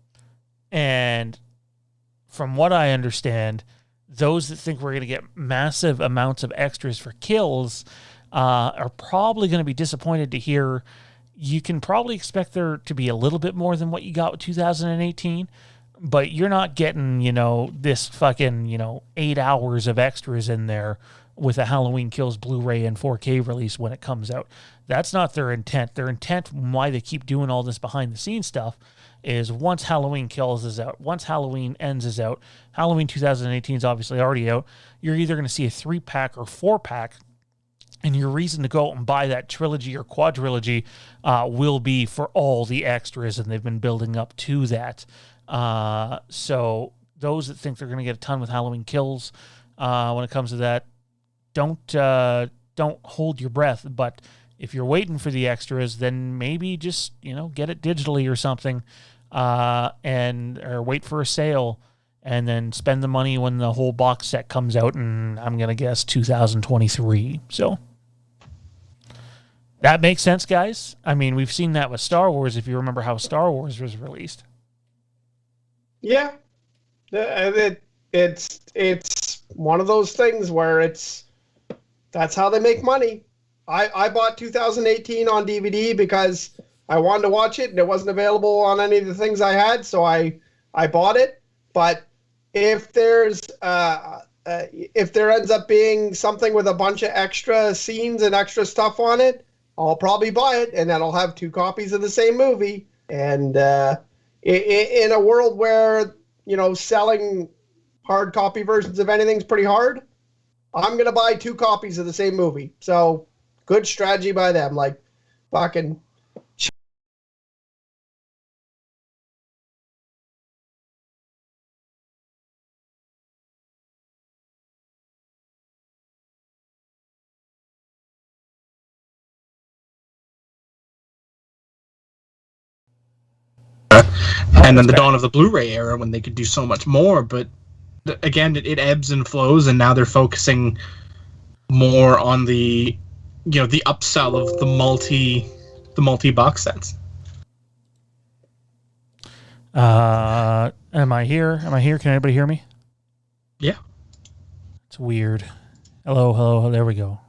from what I understand, those that think we're going to get massive amounts of extras for Kills are probably going to be disappointed to hear you can probably expect there to be a little bit more than what you got with 2018, but you're not getting, this fucking, 8 hours of extras in there with a Halloween Kills Blu-ray and 4K release when it comes out. That's not their intent. Their intent, why they keep doing all this behind-the-scenes stuff, is once Halloween Kills is out, once Halloween Ends is out, Halloween 2018 is obviously already out, you're either going to see a 3-pack or 4-pack, and your reason to go out and buy that trilogy or quadrilogy will be for all the extras, and they've been building up to that. So those that think they're going to get a ton with Halloween Kills when it comes to that, don't hold your breath. But if you're waiting for the extras, then maybe just get it digitally or something, or wait for a sale, and then spend the money when the whole box set comes out. And I'm gonna guess 2023. So that makes sense, guys. I mean, we've seen that with Star Wars. If you remember how Star Wars was released. Yeah, it's one of those things where that's how they make money. I bought 2018 on DVD because I wanted to watch it and it wasn't available on any of the things I had, so I bought it. But if there ends up being something with a bunch of extra scenes and extra stuff on it, I'll probably buy it, and then I'll have 2 copies of the same movie. And in a world where selling hard copy versions of anything's pretty hard, I'm gonna buy 2 copies of the same movie. So good strategy by them. Like fucking. And then the dawn of the Blu-ray era when they could do so much more, but again, it ebbs and flows, and now they're focusing more on the the upsell of the multi box sets. Am I here? Can anybody hear me? Yeah. It's weird. Hello. There we go.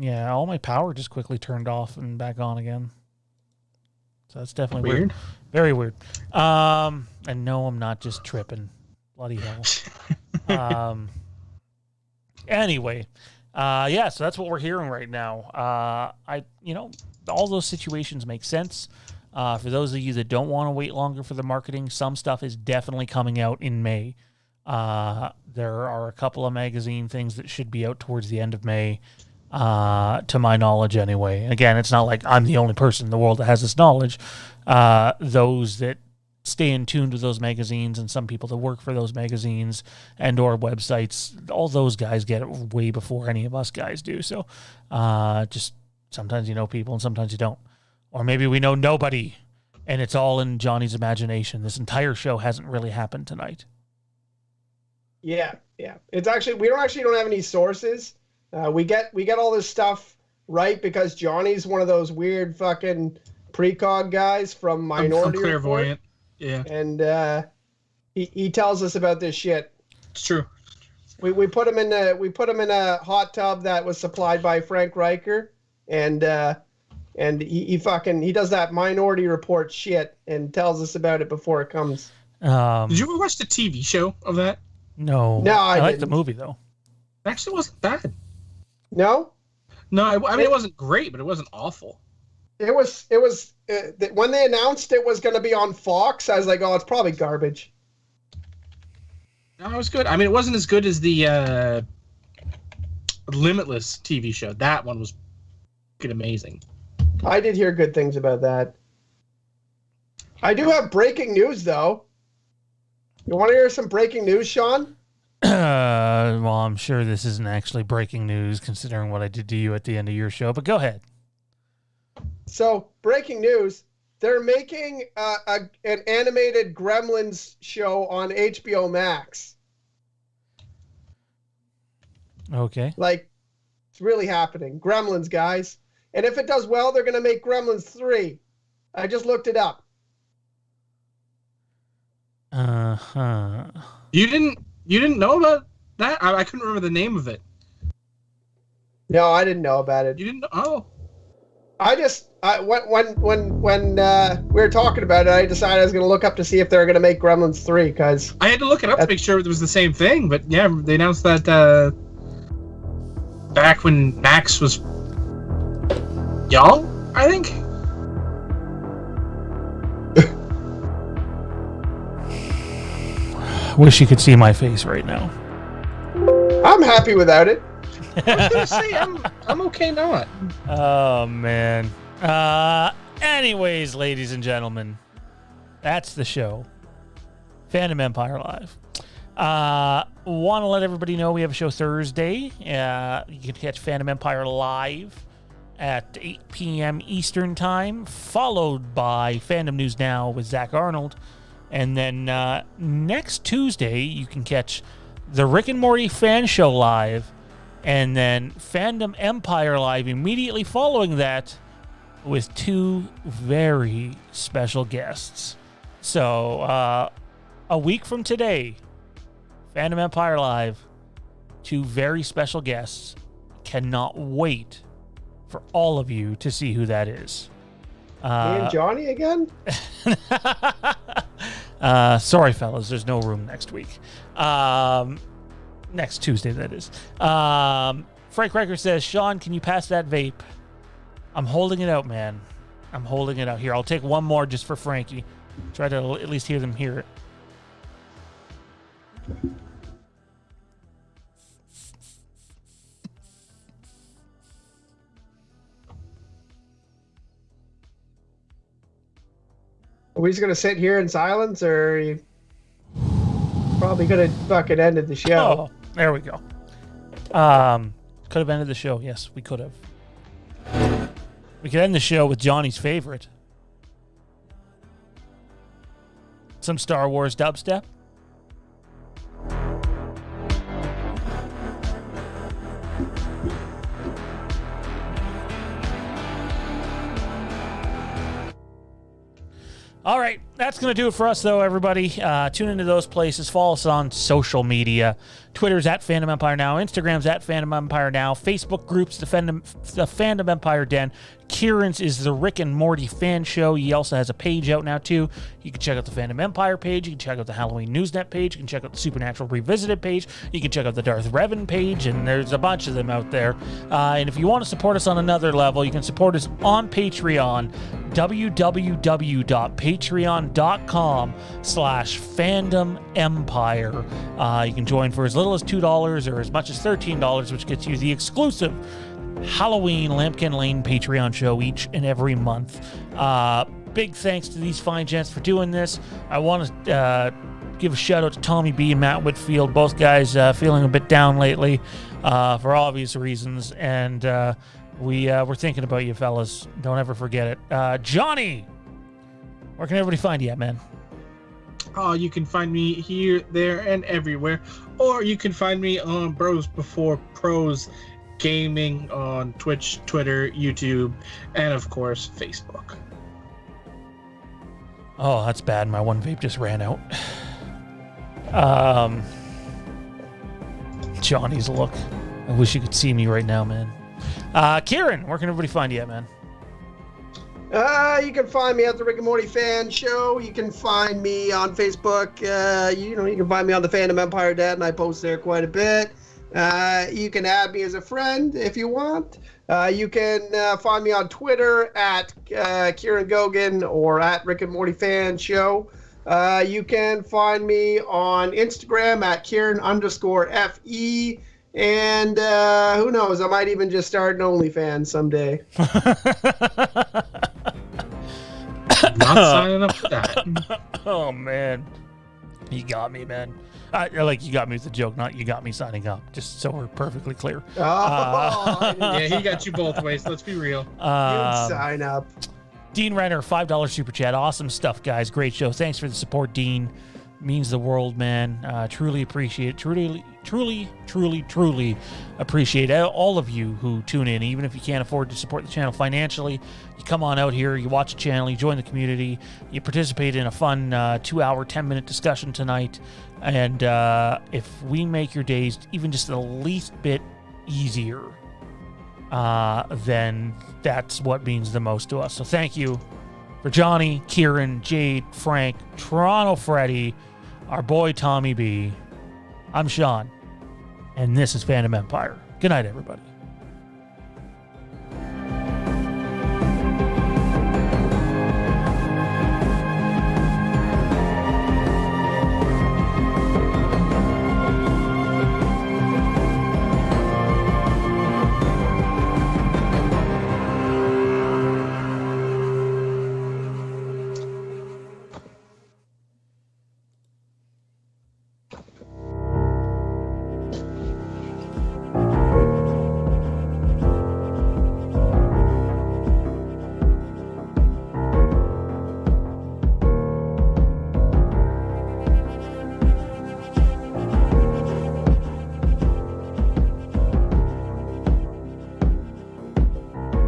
Yeah, all my power just quickly turned off and back on again. So that's definitely weird. Very weird. And no, I'm not just tripping. Bloody hell. Anyway, Yeah, so that's what we're hearing right now. All those situations make sense. For those of you that don't want to wait longer for the marketing, some stuff is definitely coming out in May. There are a couple of magazine things that should be out towards the end of May, to my knowledge anyway. Again, it's not like I'm the only person in the world that has this knowledge. Those that stay in tune with those magazines and some people that work for those magazines and or websites, all those guys get it way before any of us guys do. So just sometimes you know people and sometimes you don't. Or maybe we know nobody and it's all in Johnny's imagination. This entire show hasn't really happened tonight. Yeah. It's actually, we don't have any sources. We get all this stuff right because Johnny's one of those weird fucking precog guys from Minority I'm clairvoyant. Report. Yeah. And he tells us about this shit. It's true. We put him in a hot tub that was supplied by Frank Riker, and he does that Minority Report shit and tells us about it before it comes. Did you ever watch the TV show of that? No. I like the movie though. It actually wasn't bad. No. I mean it wasn't great, but it wasn't awful. It was when they announced it was going to be on Fox, I was like, oh, it's probably garbage. No, it was good. I mean, it wasn't as good as the Limitless TV show. That one was fucking amazing. I did hear good things about that. I do have breaking news, though. You want to hear some breaking news, Sean? Well, I'm sure this isn't actually breaking news, considering what I did to you at the end of your show, but go ahead. So, breaking news. They're making an animated Gremlins show on HBO Max. Okay. Like, it's really happening. Gremlins, guys. And if it does well, they're going to make Gremlins 3. I just looked it up. Uh-huh. You didn't know about that? I couldn't remember the name of it. No, I didn't know about it. You didn't know? Oh. When we were talking about it, I decided I was going to look up to see if they were going to make Gremlins 3, because I had to look it up to make sure it was the same thing, but yeah, they announced that back when Max was young, I think. Wish you could see my face right now. I'm happy without it. I was gonna say I'm okay not. Oh man. Anyways, ladies and gentlemen, that's the show. Fandom Empire Live. Want to let everybody know we have a show Thursday. You can catch Fandom Empire Live at 8 p.m. Eastern Time, followed by Fandom News Now with Zach Arnold. And then next Tuesday, you can catch the Rick and Morty Fan Show Live, and then Fandom Empire Live immediately following that with two very special guests. So a week from today, Fandom Empire Live, two very special guests. Cannot wait for all of you to see who that is. Me and Johnny again? Sorry, fellas, there's no room next week. Next Tuesday, that is. Frank Riker says, Sean, can you pass that vape? I'm holding it out, man. I'm holding it out. Here, I'll take one more just for Frankie. Try to at least hear them hear it. Are we just going to sit here in silence, or are you probably could have fucking ended the show? Oh, there we go. Could have ended the show. Yes, we could have. We could end the show with Johnny's favorite. Some Star Wars dubstep. All right, that's going to do it for us, though, everybody. Tune into those places. Follow us on social media. Twitter's at Fandom Empire Now. Instagram's at Fandom Empire Now. Facebook groups, the Fandom Empire Den. Kieran's is the Rick and Morty fan show. He also has a page out now, too. You can check out the Fandom Empire page. You can check out the Halloween Newsnet page. You can check out the Supernatural Revisited page. You can check out the Darth Revan page, and there's a bunch of them out there. And if you want to support us on another level, you can support us on Patreon, www.patreon.com/FandomEmpire. You can join for as little as $2 or as much as $13, which gets you the exclusive Halloween Lampkin Lane Patreon show each and every month. Big thanks to these fine gents for doing this. I want to give a shout out to Tommy B and Matt Whitfield, both guys feeling a bit down lately for obvious reasons, and we're thinking about you fellas. Don't ever forget it. Johnny, where can everybody find you at, man? You can find me here, there, and everywhere. Or you can find me on Bros Before Pros Gaming on Twitch, Twitter, YouTube, and of course, Facebook. Oh, that's bad. My one vape just ran out. Johnny's look. I wish you could see me right now, man. Kieran, where can everybody find you at, man? You can find me at the Rick and Morty Fan Show. You can find me on Facebook. You can find me on the Fandom Empire Den, and I post there quite a bit. You can add me as a friend if you want. You can find me on Twitter at Kieran Gogan or at Rick and Morty Fan Show. You can find me on Instagram at Kieran_FE. And who knows, I might even just start an OnlyFans someday. Not signing up for that. Oh, man. You got me, man. You got me with the joke, not you got me signing up, just so we're perfectly clear. Yeah, he got you both ways. Let's be real. You sign up. Dean Renner, $5 super chat. Awesome stuff, guys. Great show. Thanks for the support, Dean. Means the world, man. Truly appreciate it. Truly appreciate all of you who tune in, even if you can't afford to support the channel financially. You come on out here, you watch the channel, you join the community, you participate in a fun 2-hour, 10-minute discussion tonight. And if we make your days even just the least bit easier, then that's what means the most to us. So thank you for Johnny, Kieran, Jade, Frank, Toronto Freddy, our boy Tommy B. I'm Sean, and this is Fandom Empire. Good night, everybody.